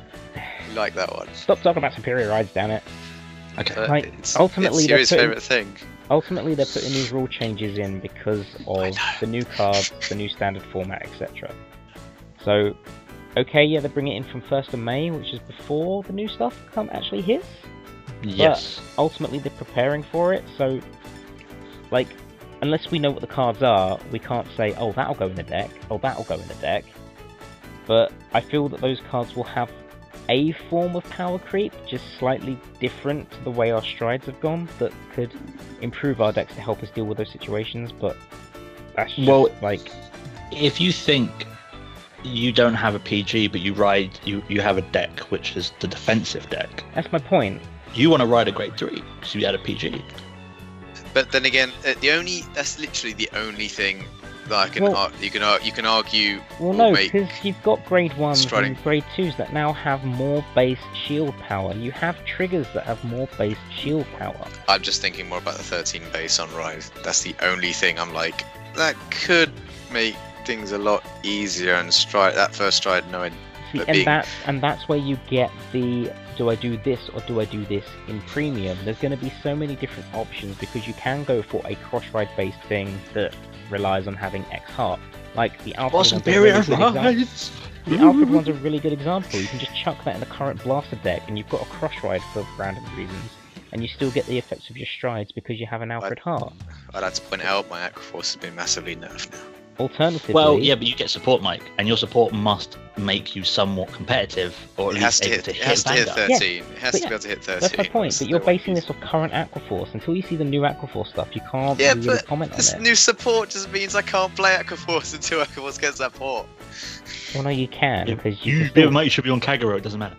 You like that one. Stop talking about superior rides, damn it. Okay. Like, ultimately, it's Yuri's favourite thing. Ultimately, they're putting these rule changes in because of the new cards, the new standard format, etc. So, okay, yeah, they bring it in from 1st of May, which is before the new stuff actually hits. Yes. But ultimately, they're preparing for it, so, like, unless we know what the cards are, we can't say, oh, that'll go in the deck, oh, that'll go in the deck. But I feel that those cards will have a form of power creep, just slightly different to the way our strides have gone, that could improve our decks to help us deal with those situations, but that's just, like... If you think you don't have a PG, but you have a deck which is the defensive deck. That's my point. You want to ride a grade 3 because you had a PG. But then again, that's literally the only thing that I can you can argue. Well, no, because you've got grade 1s and grade 2s that now have more base shield power. You have triggers that have more base shield power. I'm just thinking more about the 13 base on Rise. That's the only thing I'm like, that could make things a lot easier and that first stride knowing. See, and that's where you get the do I do this or do I do this in premium. There's going to be so many different options because you can go for a cross ride based thing that relies on having X heart. Like the Alfred one's a really good example. You can just chuck that in the current blaster deck and you've got a cross ride for random reasons, and you still get the effects of your strides because you have an Alfred heart. I'd like to point out my Aquaforce has been massively nerfed now. Alternatively, well, yeah, but you get support, Mike, and your support must make you somewhat competitive, or at least able to hit 13. Yeah, it has to be able to hit 13. That's my point, but you're basing this off current Aquaforce. Until you see the new Aquaforce stuff, you can't really comment on it. This new support just means I can't play Aquaforce until Aquaforce gets that port. Well, no, you can, because Mike should be on Kagero, it doesn't matter.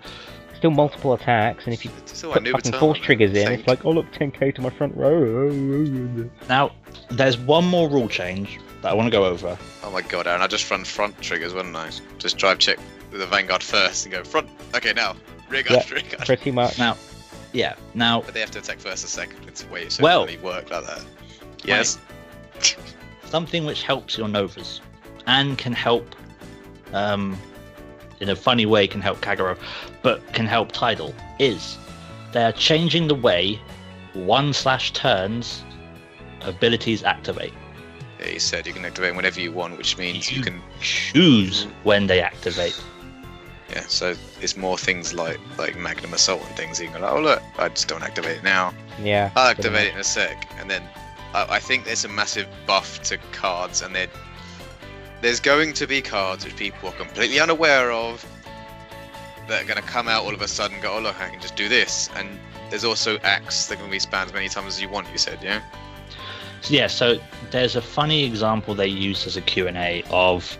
Still multiple attacks, and if you put fucking force triggers in, it's like, oh look, 10k to my front row. Now, there's one more rule change that I want to go over. Oh my god, Aaron, I just run front triggers, wouldn't I? Just drive check with the Vanguard first and go front. Okay, now, rear guard, rear guard. Pretty much. Now. But they have to attack first or second. It's a way it shouldn't really work like that. Yes. Right. Something which helps your Novas and can help, in a funny way, can help Kagero, but can help Tidal, is they're changing the way 1/turns abilities activate. Yeah, you said you can activate whenever you want, which means you can choose when they activate. Yeah, so it's more things like Magnum Assault and things. You can go, oh look, I just don't activate it now. Yeah. I'll activate it in a sec, and then I think there's a massive buff to cards, and there's going to be cards which people are completely unaware of that are going to come out all of a sudden and go, oh look, I can just do this. And there's also Axe that can be spammed as many times as you want, you said, yeah? Yeah, so there's a funny example they use as a Q&A of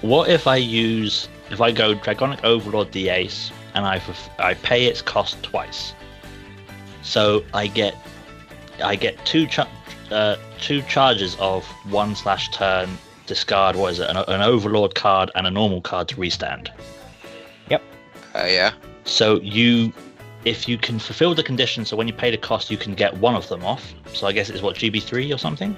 what if I go Dragonic Overlord the Ace and I pay its cost twice. So I get two charges of 1/turn discard, what is it, an Overlord card and a normal card to restand. Yep. Yeah. So if you can fulfill the condition, so when you pay the cost, you can get one of them off. So I guess it's what, GB3 or something?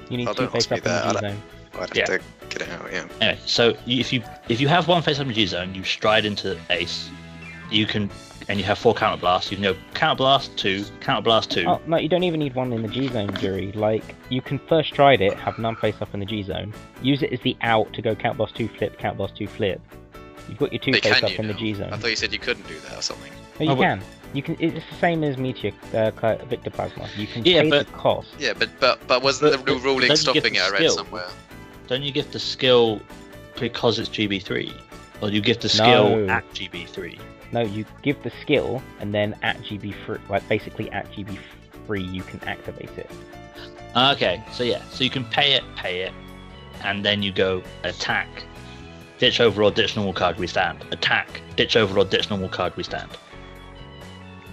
You need 2 face up in the G-Zone. I'd have to get it out, yeah. Anyway, so if you have 1 face up in the G-Zone, you stride into Ace, you have 4 counterblast, you can go counterblast 2, counterblast 2. Oh, no, you don't even need 1 in the G-Zone, Jury. Like, you can first stride it, have none face up in the G-Zone, use it as the out to go counterblast 2 flip, counterblast 2 flip. You've got your 2 face up in the G-Zone. I thought you said you couldn't do that or something. No, you can. You can. It's the same as Meteor Victor Plasma. You can pay the cost. Yeah, but wasn't the ruling stopping it? I read somewhere. Don't you give the skill because it's GB3, or do you give the skill at GB3? No, you give the skill, and then at GB3, like basically at GB3, you can activate it. Okay, so yeah, so you can pay it, and then you go attack, ditch Overlord, ditch normal card, restand. Attack, ditch Overlord, ditch normal card, restand.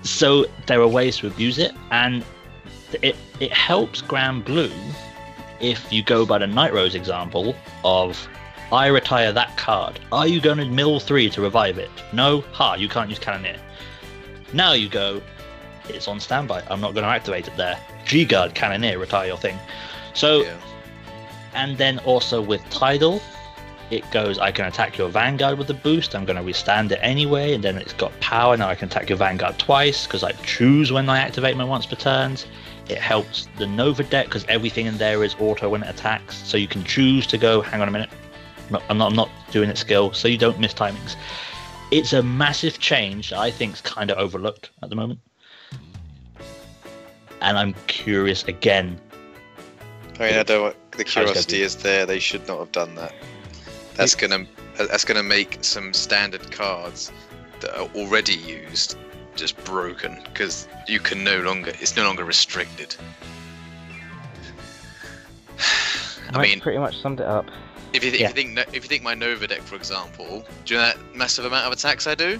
So there are ways to abuse it, and it helps Grand Blue if you go by the Night Rose example of I retire that card, are you going to mill 3 to revive it? No? You can't use Cannoneer. Now you go, it's on standby, I'm not going to activate it there. G-Guard, Cannoneer, retire your thing. So, and then also with Tidal, it goes, I can attack your Vanguard with a boost, I'm going to restand it anyway, and then it's got power, now I can attack your Vanguard twice, because I choose when I activate my once per turns. It helps the Nova deck, because everything in there is auto when it attacks, so you can choose to go, hang on a minute, I'm not doing it skill, so you don't miss timings. It's a massive change that I think is kind of overlooked at the moment. And I'm curious again. I mean, I don't. The curiosity is there. They should not have done that. That's gonna make some standard cards that are already used just broken, because you can it's no longer restricted. I mean, pretty much summed it up. If you think my Nova deck, for example, do you know that massive amount of attacks I do?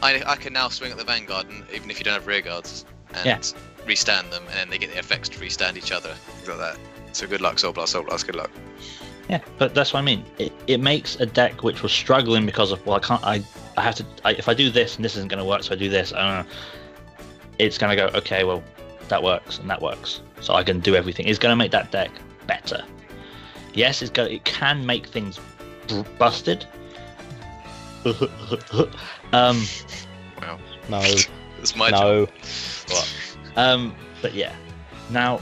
I can now swing at the Vanguard, and even if you don't have rear guards, and restand them, and then they get the effects to restand each other, things like that. So good luck, Soul Blast, good luck. Yeah, but that's what I mean. It makes a deck which was struggling because of, well, I have to, if I do this and this isn't going to work, so I do this, it's going to go, okay, well, that works and that works. So I can do everything. It's going to make that deck better. Yes, it can make things busted. Wow. No. It's my job. What? But yeah. Now,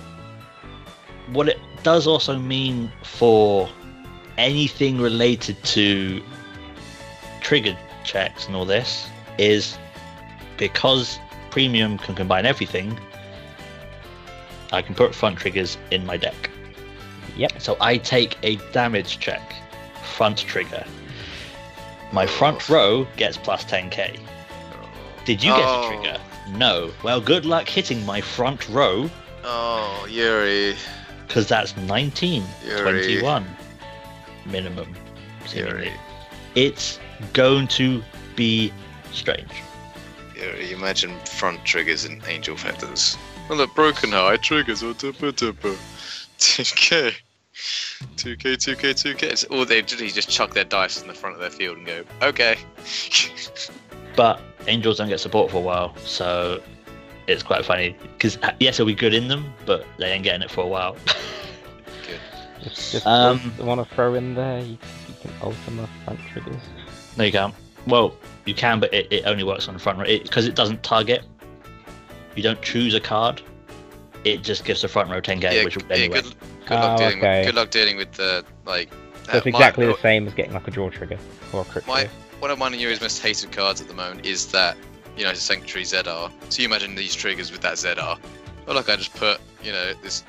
what it does also mean for anything related to trigger checks and all this is, because Premium can combine everything, I can put front triggers in my deck. Yep. So I take a damage check, front trigger. My front row gets plus 10k. Did you get a trigger? No. Well, good luck hitting my front row. Oh, Yuri. Because that's 19, Yuri. 21 minimum. Yuri. It's going to be strange. Yuri, imagine front triggers and Angel Feathers. Well, look, broken high triggers or 2k. 2k. It's all they just chuck their dice in the front of their field and go, okay. But Angels don't get support for a while, so it's quite funny. Because yes, it'll be good in them, but they ain't getting it for a while. Good. Just want to throw in there, you can Ultima front triggers. No, you can't. Well, you can, but it only works on the front row. Because it doesn't target. You don't choose a card. It just gives the front row 10k, which will anyway. Good luck dealing with the, like... So it's exactly the same as getting like a draw trigger or a crit trigger. One of Yuri's most hated cards at the moment is that, it's a Sanctuary ZR. So you imagine these triggers with that ZR. Well, look, I just put, this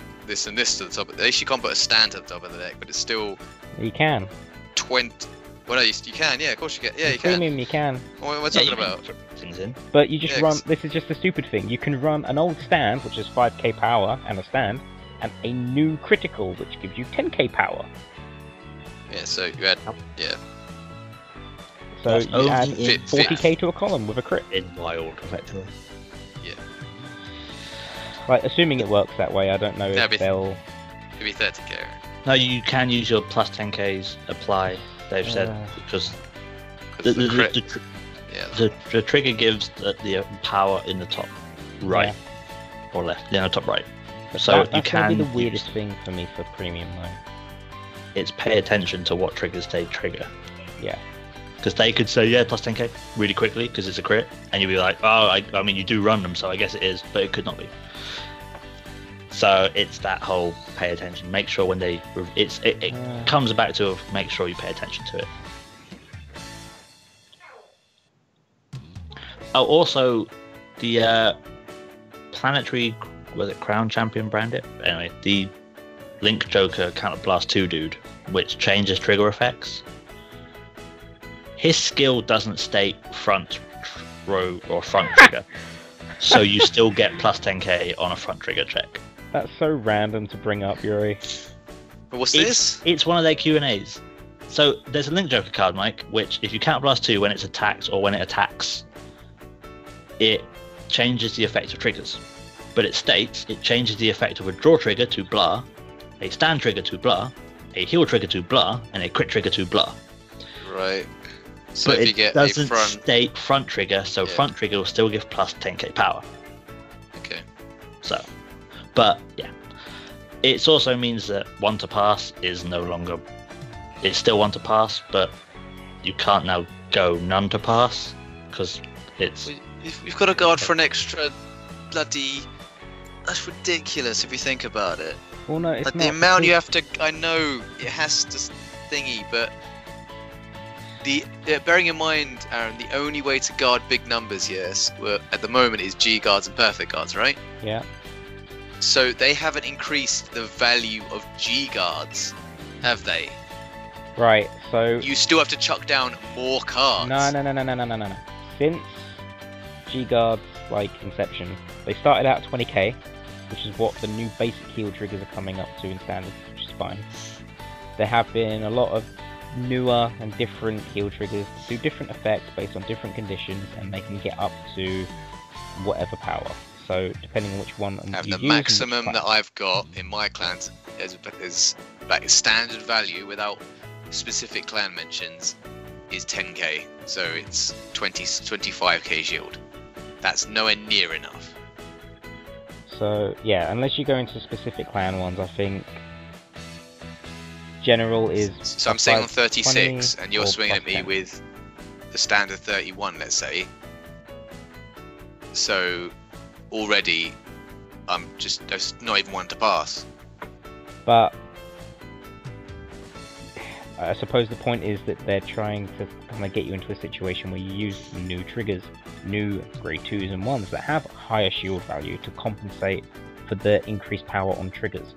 and this to the top. At least you can't put a stand to the top of the deck, but it's still... You can. 20... Well, no, you can, yeah, of course you can. Yeah, you can. Premium, you can. What am I talking about? Things in. But you just run... This is just a stupid thing. You can run an old stand, which is 5k power, and a stand, and a new critical, which gives you 10k power. Yeah, so you add... Yeah. So you add 40k to a column with a crit. In wild, effectively. Yeah. Right, assuming it works that way, I don't know if they'll... It'll be 30k. No, you can use your plus 10ks apply, they've said, because the trigger gives the power in the top right or left, top right. But so that's can be the weirdest thing for me for Premium though. It's pay attention to what triggers they trigger. Yeah. Because they could say, plus 10k really quickly because it's a crit, and you'd be like, I mean, you do run them, so I guess it is, but it could not be. So it's that whole pay attention. Make sure when they... It comes back to make sure you pay attention to it. Oh, also, the Planetary... Was it Crown Champion brand it? Anyway, the Link Joker Counter Blast 2 dude, which changes trigger effects. His skill doesn't state front row or front trigger. So you still get plus 10k on a front trigger check. That's so random to bring up, Yuri. But what's this? It's one of their Q&As. So there's a Link Joker card, Mike, which if you Counter Blast 2 when it's attacked or when it attacks, it changes the effect of triggers. But it states it changes the effect of a draw trigger to blah, a stand trigger to blah, a heal trigger to blah, and a crit trigger to blah. Right. So But if you it get doesn't a front, state front trigger, so Yeah. front trigger will still give plus 10k power. okay. So, but yeah, it also means that one to pass is no longer. It's still one to pass, but you can't now go none to pass because it's. We've got a guard for an extra bloody. That's ridiculous if you think about it. Well, no, it's Like not. the amount you because- have to. I know it has to thingy, but bearing in mind, Aaron, the only way to guard big numbers, yes, at the moment is G guards and perfect guards, right? Yeah. So they haven't increased the value of G guards, have they? Right. So. You still have to chuck down more cards. No. Since G Guard's like inception, they started out at 20k, which is what the new basic heal triggers are coming up to in standard, which is fine. There have been a lot of newer and different heal triggers that do different effects based on different conditions, and they can get up to whatever power. So depending on which one And you the use and which maximum class. that I've got in my clans is like standard value without specific clan mentions is 10k. So it's 25k shield. That's nowhere near enough. So yeah, unless you go into specific clan ones, I think general is. So I'm saying on 20 36, and you're or swinging at plus me 10. with the standard 31, let's say. So already, I'm just there's not even one to pass. But I suppose the point is that they're trying to kind of get you into a situation where you use new triggers, new grade 2s and 1s that have higher shield value to compensate for the increased power on triggers.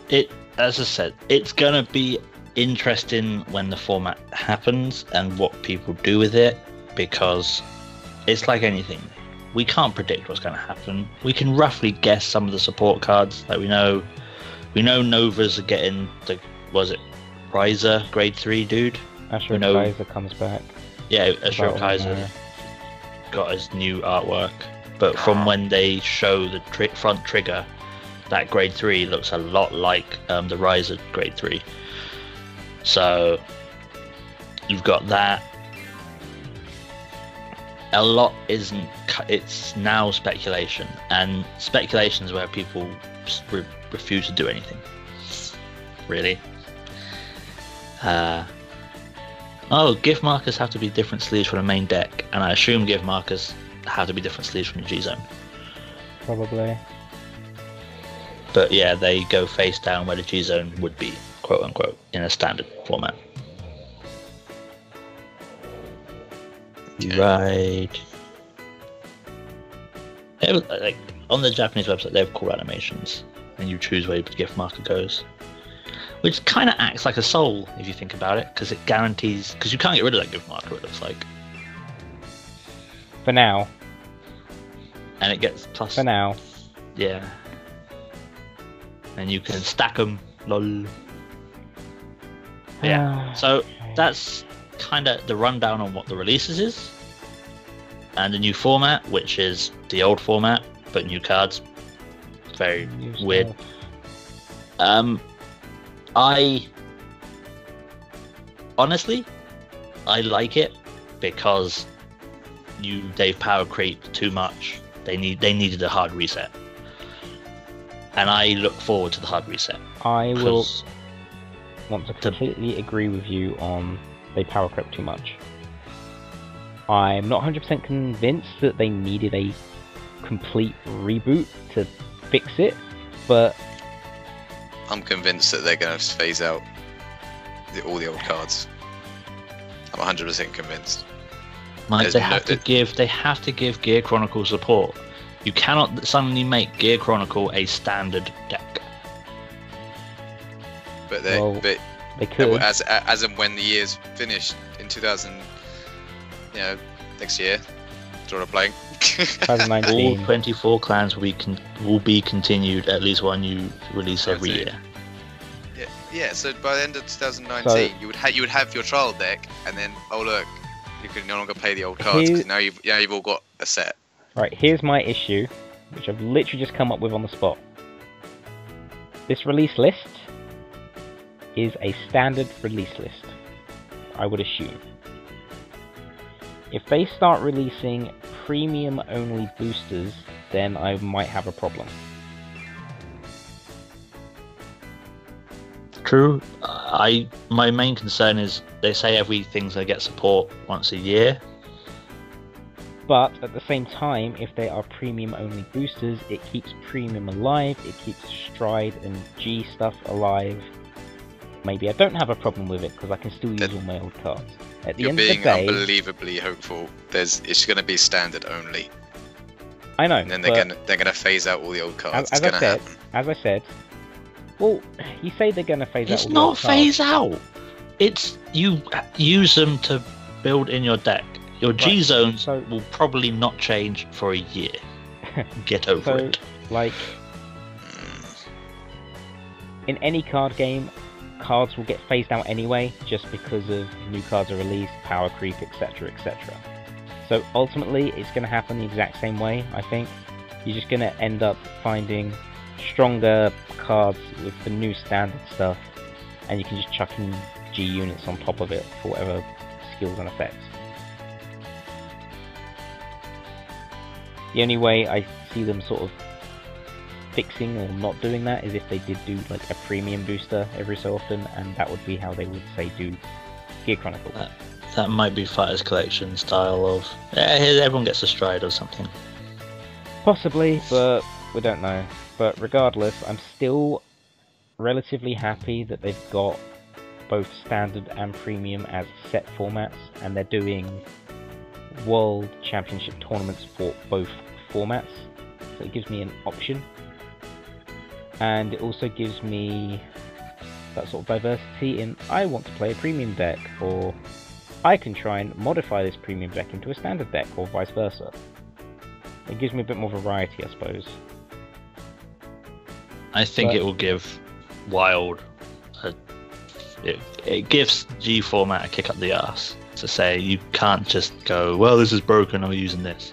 It, as I said, it's gonna be interesting when the format happens and what people do with it, because it's like anything. We can't predict what's going to happen. We can roughly guess some of the support cards. Like we know Novas are getting the, was it Riser grade 3 dude? Ashra know- Kaiser comes back. Yeah, Ashura About Kaiser one, got his new artwork. But from when they show the front trigger, that grade 3 looks a lot like the Riser grade 3. So you've got that. A lot isn't. It's now speculation, and speculation is where people refuse to do anything. Really. Gift markers have to be different sleeves for the main deck, and I assume gift markers have to be different sleeves from the G zone. Probably. But yeah, they go face down where the G zone would be, quote unquote, in a standard format. Okay. Right. Like on the Japanese website, they have cool animations, and you choose where the gift marker goes, which kind of acts like a soul if you think about it, because it guarantees. Because you can't get rid of that gift marker. It looks like, For now. and it gets plus. For now. Yeah. And you can stack them. Lol. Yeah. So that's kind of the rundown on what the releases is, and the new format, which is the old format but new cards. Very New weird. stuff. I honestly, I like it because they've power creeped too much. They needed a hard reset, and I look forward to the hard reset. I will 'cause want to completely agree with you on they power creep too much. I'm not 100% convinced that they needed a complete reboot to fix it, but I'm convinced that they're going to phase out all the old cards. I'm 100% convinced. Like There's they no- have to give Gear Chronicle support. You cannot suddenly make Gear Chronicle a standard deck. But Well, but they could. as and when the year's finished in 2000, next year, draw a blank. All 2019. 24 clans will be continued at least one new release every That's it. year. Yeah. So by the end of 2019, you would have your trial deck, and then look, you can no longer play the old cards because now you've all got a set. Right, here's my issue, which I've literally just come up with on the spot. This release list is a standard release list, I would assume. If they start releasing premium only boosters, then I might have a problem. True. My main concern is they say everything's gonna get support once a year. But at the same time, if they are premium only boosters, it keeps premium alive, it keeps Stride and G stuff alive. Maybe I don't have a problem with it because I can still use all my old cards. At the You're end of the being day, unbelievably hopeful. It's going to be standard only, I know. and then they're gonna phase out all the old cards. As It's gonna happen. I said, well, you say they're going to phase out It's all the not old cards. phase out. It's you use them to build in your deck. Your G zones so- will probably not change for a year. Get over So, it. like, in any card game, cards will get phased out anyway, just because of new cards are released, power creep, etc, etc. So ultimately, it's going to happen the exact same way, I think. You're just going to end up finding stronger cards with the new standard stuff, and you can just chuck in G units on top of it for whatever skills and effects. The only way I see them sort of fixing or not doing that is if they did do like a premium booster every so often, and that would be how they would say do Gear Chronicles. That might be Fighters Collection style of everyone gets a Stride or something. Possibly, but we don't know. But regardless, I'm still relatively happy that they've got both standard and premium as set formats, and they're doing World Championship tournaments for both formats. So it gives me an option, and it also gives me that sort of diversity in I want to play a premium deck, or I can try and modify this premium deck into a standard deck, or vice versa. It gives me a bit more variety, I suppose. I think But- it will give Wild it gives G format a kick up the arse to say you can't just go, well, this is broken, I'm using this.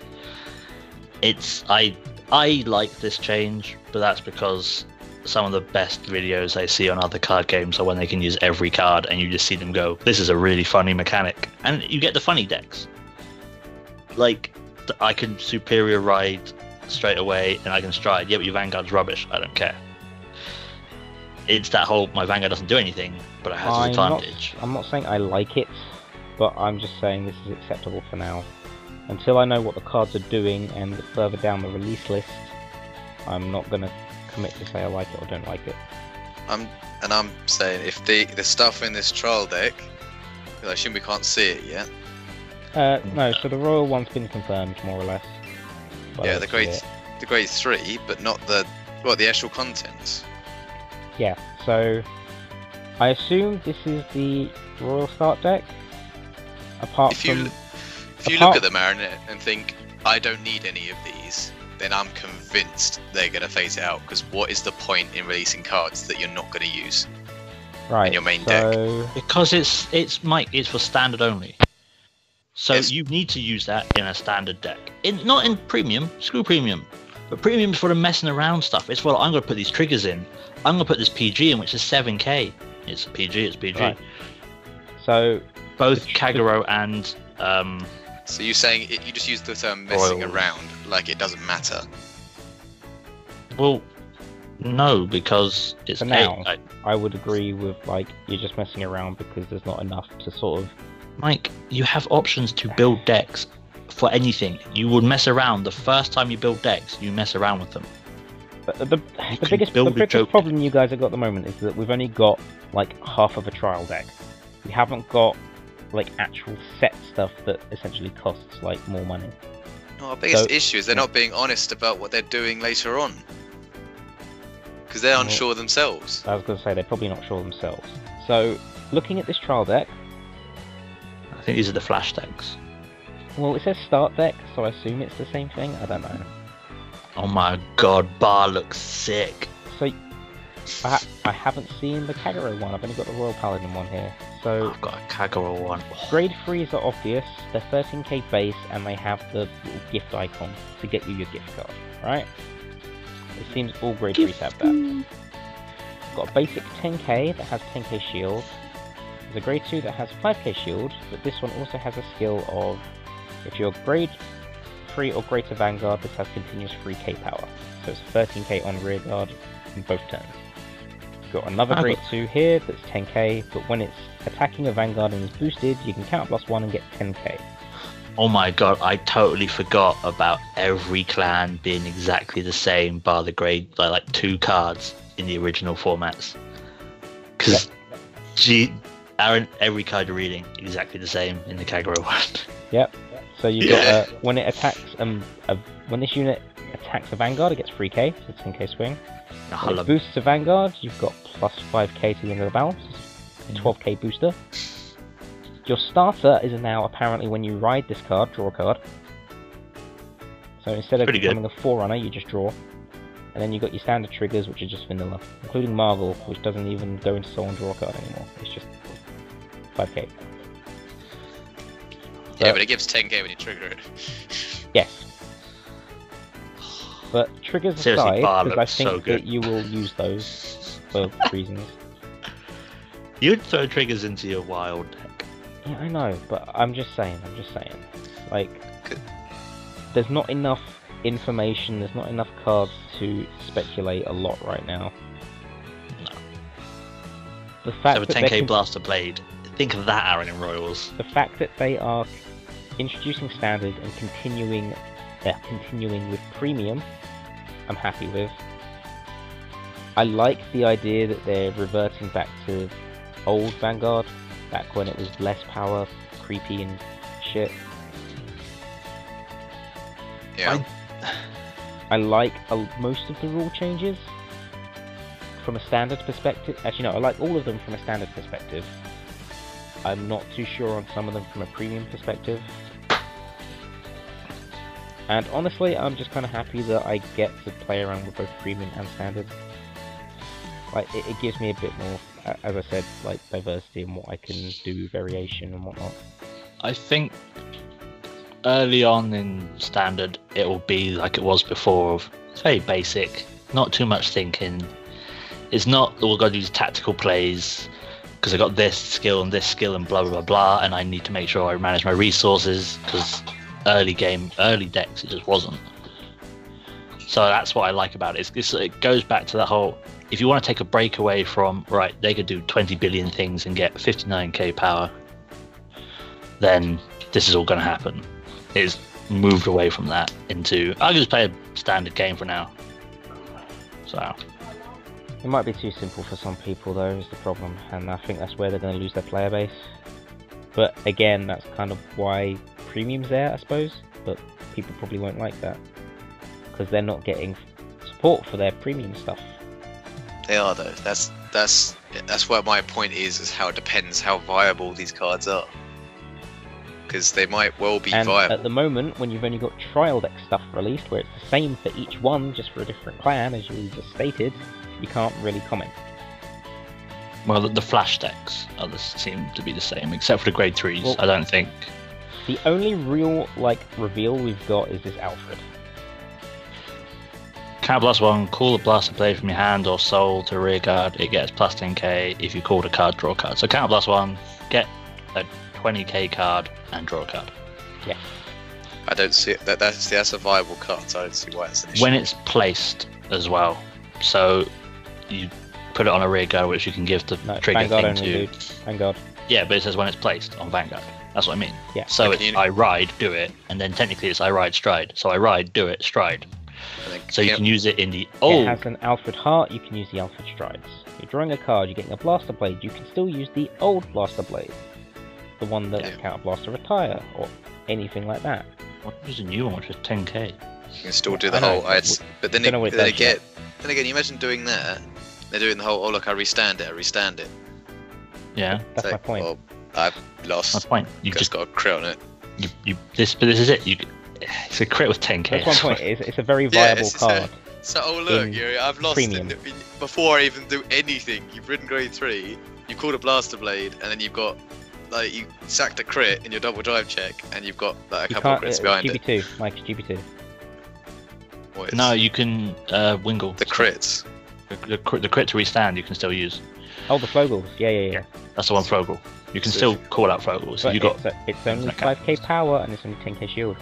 I like this change, but that's because some of the best videos I see on other card games are when they can use every card and you just see them go, this is a really funny mechanic, and you get the funny decks. Like, I can Superior Ride straight away and I can Stride. Yeah, but your Vanguard's rubbish, I don't care. It's that whole, my Vanguard doesn't do anything, but it has an advantage. I'm not saying I like it, but I'm just saying this is acceptable for now. Until I know what the cards are doing and further down the release list, I'm not going to commit to say I like it or don't like it. I'm saying if the stuff in this trial deck, because I assume we can't see it yet. No, so the Royal one's been confirmed, more or less. But Yeah, I the don't see grade 3, but not the actual contents. Yeah, so I assume this is the Royal Start deck. Apart If you from look at them, Aaron, and think I don't need any of these, then I'm convinced they're going to phase it out. Because what is the point in releasing cards that you're not going to use right, in your main deck? Because it's for standard only. So Yes. you need to use that in a standard deck. Not in premium, screw premium. But premium's for the messing around stuff. It's for, I'm going to put these triggers in. I'm going to put this PG in, which is 7k. It's PG, it's PG. Right. So Both Kagero and So you're saying you just use the term messing Royal. around like it doesn't matter. well, no, because it's For now. I would agree with, like, you're just messing around because there's not enough to sort of... Mike, you have options to build decks for anything. You would mess around. The first time you build decks, you mess around with them. But the can biggest build a joke problem you guys have got at the moment is that we've only got, like, half of a trial deck. We haven't got, like, actual set stuff that essentially costs, like, more money. No, our biggest So- issue is they're not being honest about what they're doing later on. Because they're unsure themselves. I was going to say, they're probably not sure themselves. So, looking at this trial deck, I think these are the flash decks. well, it says start deck, so I assume it's the same thing. I don't know. Oh my god, Bar looks sick. So, I haven't seen the Kagero one. I've only got the Royal Paladin one here. So, I've got a Kagero one. grade 3s are obvious. They're 13k base, and they have the little gift icon to get you your gift card, right? It seems all grade 3s have that. got a basic 10k that has 10k shield. There's a grade 2 that has 5k shield, but this one also has a skill of, if you're grade 3 or greater Vanguard, this has continuous 3k power. So it's 13k on rear guard in both turns. You've got another grade 2 here that's 10k, but when it's attacking a Vanguard and is boosted, you can counter plus 1 and get 10k. Oh my god, I totally forgot about every clan being exactly the same, bar the grade, like 2 cards in the original formats. Because, Aaron, every card you're reading exactly the same in the Kagura one. Yep. So you've got when it attacks when this unit attacks a Vanguard, it gets 3k, so it's 10k swing. When it boosts a Vanguard, you've got plus 5k to the end of the battle, so it's a 12k booster. Your starter is now apparently when you ride this card, draw a card. So instead of becoming a Forerunner, you just draw. And then you've got your standard triggers, which are just vanilla, including Marvel, which doesn't even go into soul and draw a card anymore. It's just 5k. Yeah, but it gives 10k when you trigger it. Yes. But triggers aside, because I think that you will use those for reasons. You'd throw triggers into your wild deck. Yeah, I know, but I'm just saying. Like, there's not enough information, there's not enough cards to speculate a lot right now. No. The fact so a 10k Blaster Blade, think of that, Aaron, in Royals. The fact that they are introducing standard and continuing with premium, I'm happy with. I like the idea that they're reverting back to old Vanguard, back when it was less power, creepy and shit. Yeah. I like most of the rule changes from a standard perspective. Actually, no, I like all of them from a standard perspective. I'm not too sure on some of them from a premium perspective. And honestly, I'm just kind of happy that I get to play around with both premium and standard. Like, it gives me a bit more, as I said, like, diversity in what I can do, variation and whatnot. I think early on in standard, it will be like it was before. It's very basic, not too much thinking. It's not, we've got to do tactical plays, because I got this skill and blah, blah, blah, blah, and I need to make sure I manage my resources, because early decks, it just wasn't. So that's what I like about it. It goes back to the whole, if you want to take a break away from, right, they could do 20 billion things and get 59k power, then this is all going to happen. It's moved away from that into, I'll just play a standard game for now. So it might be too simple for some people though, is the problem, and I think that's where they're going to lose their player base. But again, that's kind of why premium's there, I suppose, but people probably won't like that, because they're not getting support for their premium stuff. They are though. That's what my point is how it depends how viable these cards are. Because they might well be viable. At the moment, when you've only got trial deck stuff released, where it's the same for each one, just for a different clan, as you just stated, you can't really comment. Well, the flash decks seem to be the same, except for the grade 3s, well, I don't think. The only real, reveal we've got is this Alfred. Counter +1, call a Blaster Blade from your hand or soul to rear guard, it gets plus 10k. If you called a card, draw a card. So counter +1, get a 20k card and draw a card. Yeah. I don't see it. That's a viable card, so I don't see why it's an issue. When it's placed as well. So you put it on a rear guard, which you can give the trigger Vanguard thing only, to. Vanguard. Yeah, but it says when it's placed on Vanguard. That's what I mean. Yeah. So it's I ride, do it, and then technically it's I ride, stride. So I ride, do it, stride. So you can use it in the It has an Alfred Heart, you can use the Alfred Strides. You're drawing a card, you're getting a Blaster Blade, you can still use the old Blaster Blade. The one that Counter Blaster Retire, or anything like that. What is a new one, which is 10k? You can still do the whole... But then again, you imagine doing that, they're doing the whole, oh look, I restand it. Yeah. That's my point. Well, I've lost. My point. You just got a crit on it. This is it. It's a crit with 10k. That's my point. It's a very viable card. So, oh look, I've lost premium. Before I even do anything. You've ridden grade 3, you called a Blaster Blade, and then you've got, you sacked a crit in your double drive check, and you've got a couple of crits behind GB2, it. Mike, GB2. No, you can wingle. The crits. The crit to restand you can still use. Oh, the Flogles. Yeah. That's the one Froggle. You can still call out Froggle. So But you got it's only 5k power and it's only 10k shield.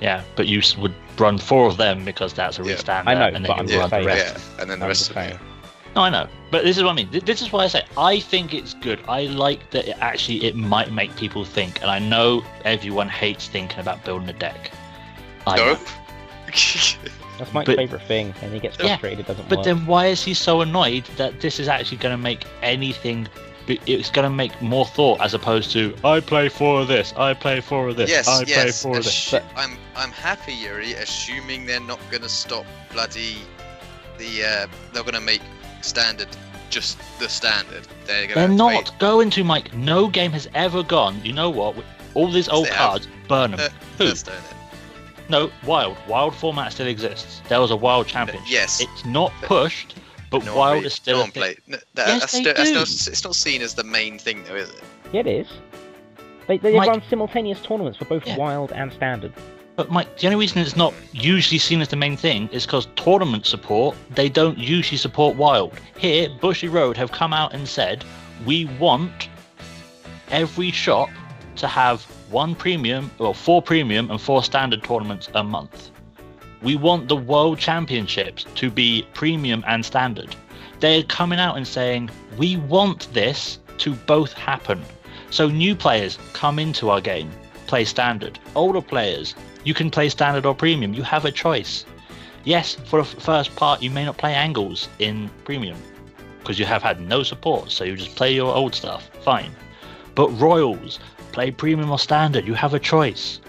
yeah, but you would run 4 of them because that's a restand. I know, and but then I'm you run just the saying. rest. Yeah, and then the I'm rest just of them. saying. No, I know, but this is what I mean. This is why I say I think it's good. I like that it might make people think, and I know everyone hates thinking about building a deck. I know. That's Mike's But- favourite thing, and he gets Yeah, frustrated it doesn't But work. then why is he so annoyed that this is actually going to make anything? It's going to make more thought as opposed to I play 4 of this, I play 4 of this, Yes, I play yes. 4 of this. I'm happy, Yuri, assuming they're not gonna stop bloody they're gonna make standard just the standard. They're not going to, Mike. No game has ever gone. You know what? With all these old They have. cards, burn them. Who? Hearthstone. No, Wild. Wild format still exists. There was a Wild Championship. Yes. It's not pushed, but No Wild one is still no a one thing. play. No, Yes, they that's do. not, it's not seen as the main thing, though, is it? Yeah, it is. They Mike- run simultaneous tournaments for both Yeah. Wild and Standard. But Mike, the only reason it's not usually seen as the main thing is because tournament support, they don't usually support Wild. Here, Bushy Road have come out and said, we want every shop to have 1 premium, or 4 premium and 4 standard tournaments a month. We want the World Championships to be premium and standard. They're coming out and saying, we want this to both happen. So new players come into our game, play standard. Older players, you can play standard or premium. You have a choice. Yes, for the first part, you may not play angles in premium because you have had no support, so you just play your old stuff. Fine. But royals, play premium or standard. You have a choice.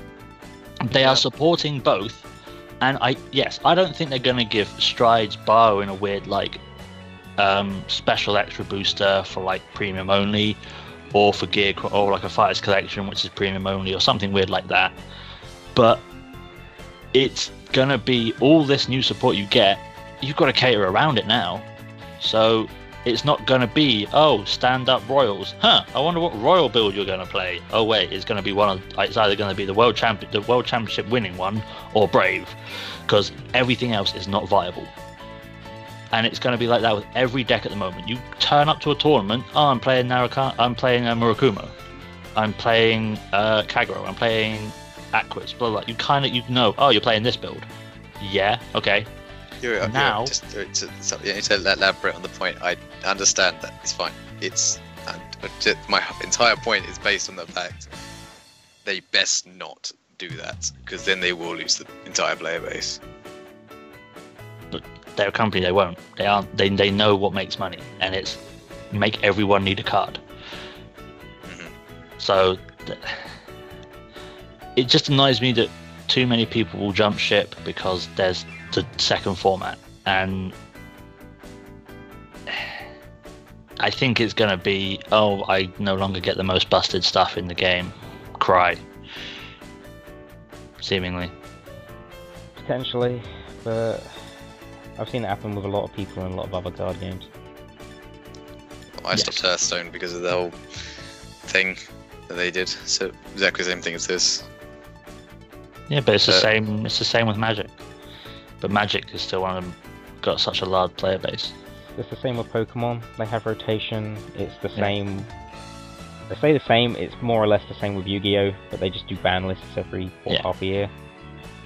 They are supporting both, and I don't think they're going to give Strides Bow in a weird special extra booster for like premium only, or for gear, or like a Fighters Collection which is premium only, or something weird like that. But it's gonna be all this new support you get. You've got to cater around it now, so it's not gonna be stand up royals. I wonder what royal build you're gonna play. Oh wait, it's gonna be it's either gonna be the world championship winning one, or Brave, because everything else is not viable. And it's going to be like that with every deck at the moment. You turn up to a tournament, I'm playing I'm playing Murakumo, I'm playing Kagero, I'm playing Aquas, blah blah. You you're playing this build. Yeah, okay. Now- To elaborate on the point, I understand that, it's fine. My entire point is based on the fact they best not do that, because then they will lose the entire player base. They're a company, they won't. They aren't. They know what makes money, and it's make everyone need a card. So it just annoys me that too many people will jump ship because there's the second format, and I think it's going to be, I no longer get the most busted stuff in the game. Cry. Seemingly. Potentially, but I've seen it happen with a lot of people in a lot of other card games. I stopped Hearthstone because of the whole thing that they did. So exactly the same thing as this. Yeah, but it's the same. It's the same with Magic. But Magic is still one of them. Got such a large player base. It's the same with Pokemon. They have rotation. It's the same. They say the same. It's more or less the same with Yu-Gi-Oh, but they just do ban lists every half a year.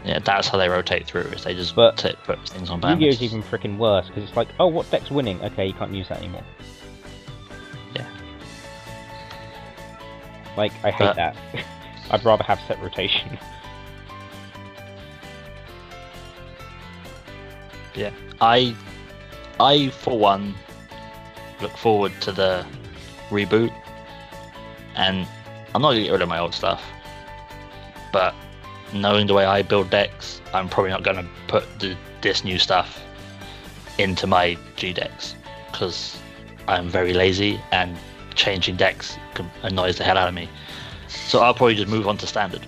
Yeah, that's how they rotate through. Is they just But put things on ban Yu-Gi-Oh's lists. even freaking worse because it's like, oh, what deck's winning? Okay, you can't use that anymore. Yeah. Like, I hate that. I'd rather have set rotation. Yeah, I for one look forward to the reboot, and I'm not gonna get rid of my old stuff, but knowing the way I build decks, I'm probably not gonna put this new stuff into my G decks because I'm very lazy and changing decks annoys the hell out of me. So I'll probably just move on to standard.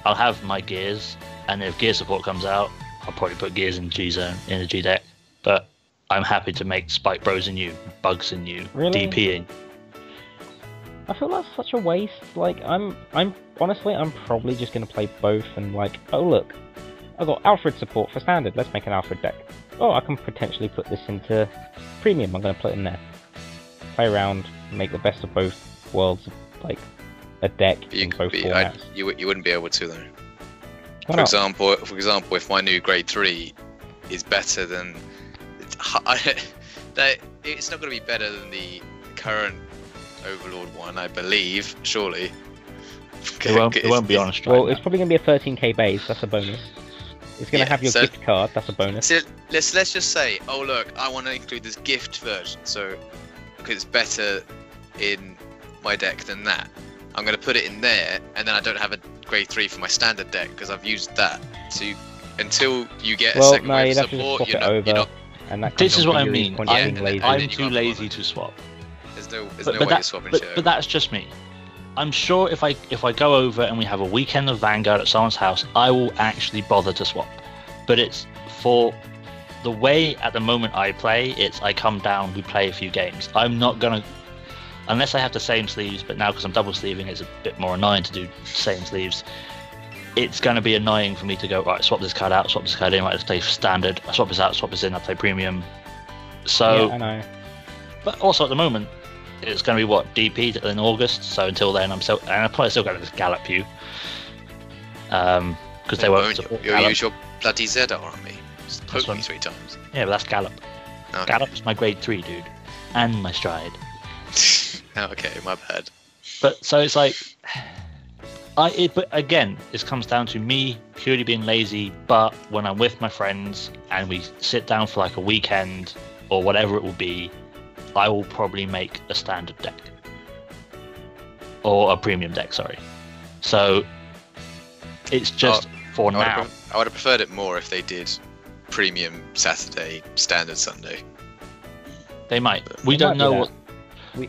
I'll have my gears, and if gear support comes out, I'll probably put gears in G zone in the G deck. But I'm happy to make Spike Bros in you, Bugs in you, Really? DPing. I feel that's such a waste. Like, I'm honestly, I'm probably just gonna play both and like, oh look, I got Alfred support for standard. Let's make an Alfred deck. Oh, I can potentially put this into premium. I'm going to put it in there. Play around, make the best of both worlds, like a deck in both formats. You wouldn't be able to though. Why not? For example, if my new grade 3 is better than, it's not going to be better than the current Overlord one, I believe. Surely. It won't be on a strike. Well, it's probably going to be a 13k base. That's a bonus. It's going to have your gift card. That's a bonus. So let's just say, oh look, I want to include this gift version, so because it's better in my deck than that. I'm going to put it in there, and then I don't have a grade 3 for my standard deck because I've used that. So until you get a second wave of support, you're not. And that this is what I mean. Lazy. I'm too lazy to swap. There's no way you're swapping shit. But that's just me. I'm sure if I go over and we have a weekend of Vanguard at someone's house, I will actually bother to swap. But it's for the way at the moment I play. It's I come down, we play a few games. I'm not gonna, unless I have the same sleeves. But now because I'm double sleeving, it's a bit more annoying to do same sleeves. It's going to be annoying for me to go, right, swap this card out, swap this card in, right, let's play standard, I swap this out, swap this in, I play premium. So, yeah, I know. But also at the moment, it's going to be what, DP in August, so until then I'm probably still going to just gallop you. Because they won't support You'll gallop. use your bloody Zeta army. Just poke me 3 times. Yeah, but that's gallop. Okay. Gallop's my grade 3, dude. And my stride. Okay, my bad. But, so it's like... But again, this comes down to me purely being lazy. But when I'm with my friends and we sit down for like a weekend or whatever it will be, I will probably make a standard deck or a premium deck. Sorry. So it's just for now. I would have preferred it more if they did premium Saturday, standard Sunday. They might. We don't know what.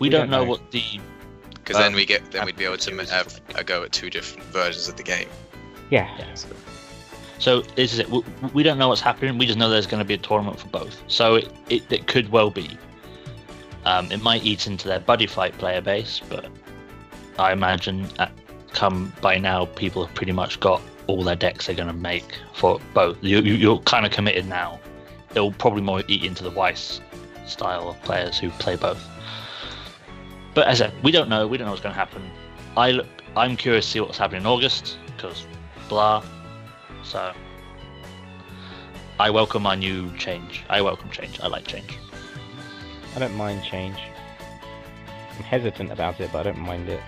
We don't know what the. Because then we'd be able to have a go at 2 different versions of the game. Yeah. So this is it. We don't know what's happening. We just know there's going to be a tournament for both. So it could well be. It might eat into their buddy fight player base, but I imagine come by now people have pretty much got all their decks they're going to make for both. You're kind of committed now. It'll probably more eat into the Weiss style of players who play both. But as I said, we don't know. We don't know what's going to happen. I'm curious to see what's happening in August because blah. So I welcome my new change. I welcome change. I like change. I don't mind change. I'm hesitant about it, but I don't mind it.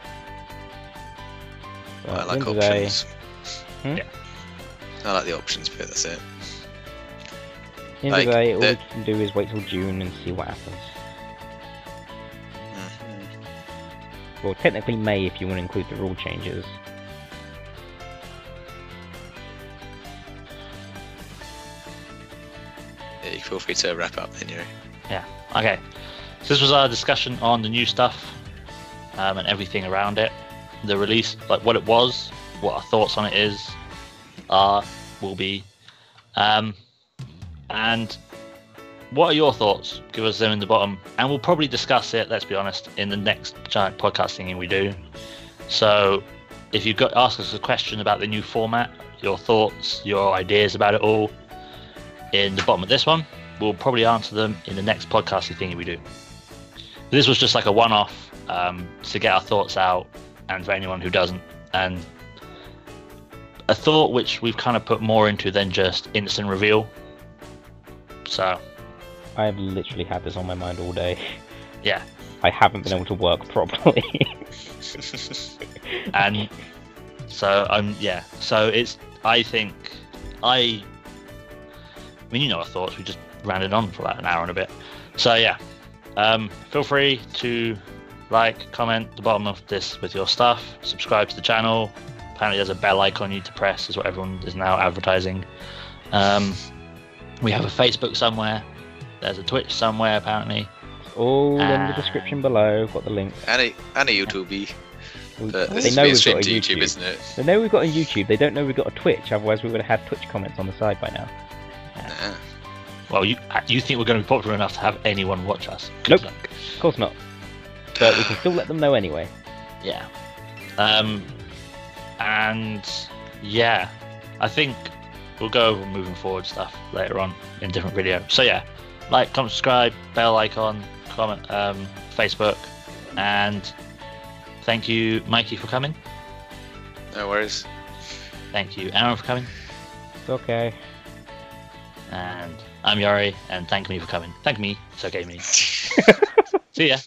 I like options. Yeah. I like the options bit, that's it. At the end of the day, all we can do is wait till June and see what happens. Well, technically May if you want to include the rule changes. Yeah, you feel free to wrap up then, Yuri. Yeah. Okay. So this was our discussion on the new stuff and everything around it. The release, like what it was, what our thoughts on it is, will be, and what are your thoughts? Give us them in the bottom, and we'll probably discuss it. Let's be honest, in the next giant podcast thingy we do. So, if you've got ask us a question about the new format, your thoughts, your ideas about it all, in the bottom of this one, we'll probably answer them in the next podcast thingy we do. This was just like a one-off to get our thoughts out, and for anyone who doesn't, and a thought which we've kind of put more into than just instant reveal. So. I have literally had this on my mind all day. Yeah. I haven't been able to work properly. And so yeah. So it's. I mean, you know our thoughts. We just ran it on for about an hour and a bit. So yeah. Feel free to like, comment at the bottom of this with your stuff. Subscribe to the channel. Apparently, there's a bell icon you need to press. Is what everyone is now advertising. We have a Facebook somewhere. There's a Twitch somewhere, apparently. All in the description below. Got the link. And a YouTube. But this they is know being we've got streamed a to YouTube, YouTube, isn't it? They know we've got a YouTube. They don't know we've got a Twitch. Otherwise, we would have had Twitch comments on the side by now. Nah. Well, you think we're going to be popular enough to have anyone watch us? Nope. Of course not. But we can still let them know anyway. Yeah. And yeah, I think we'll go over moving forward stuff later on in different videos. So yeah, like, comment, subscribe, bell icon, comment, Facebook, and thank you, Mikey, for coming. No worries. Thank you, Aaron, for coming. It's okay. And I'm Yari, and thank me for coming. Thank me. It's okay, me. See ya.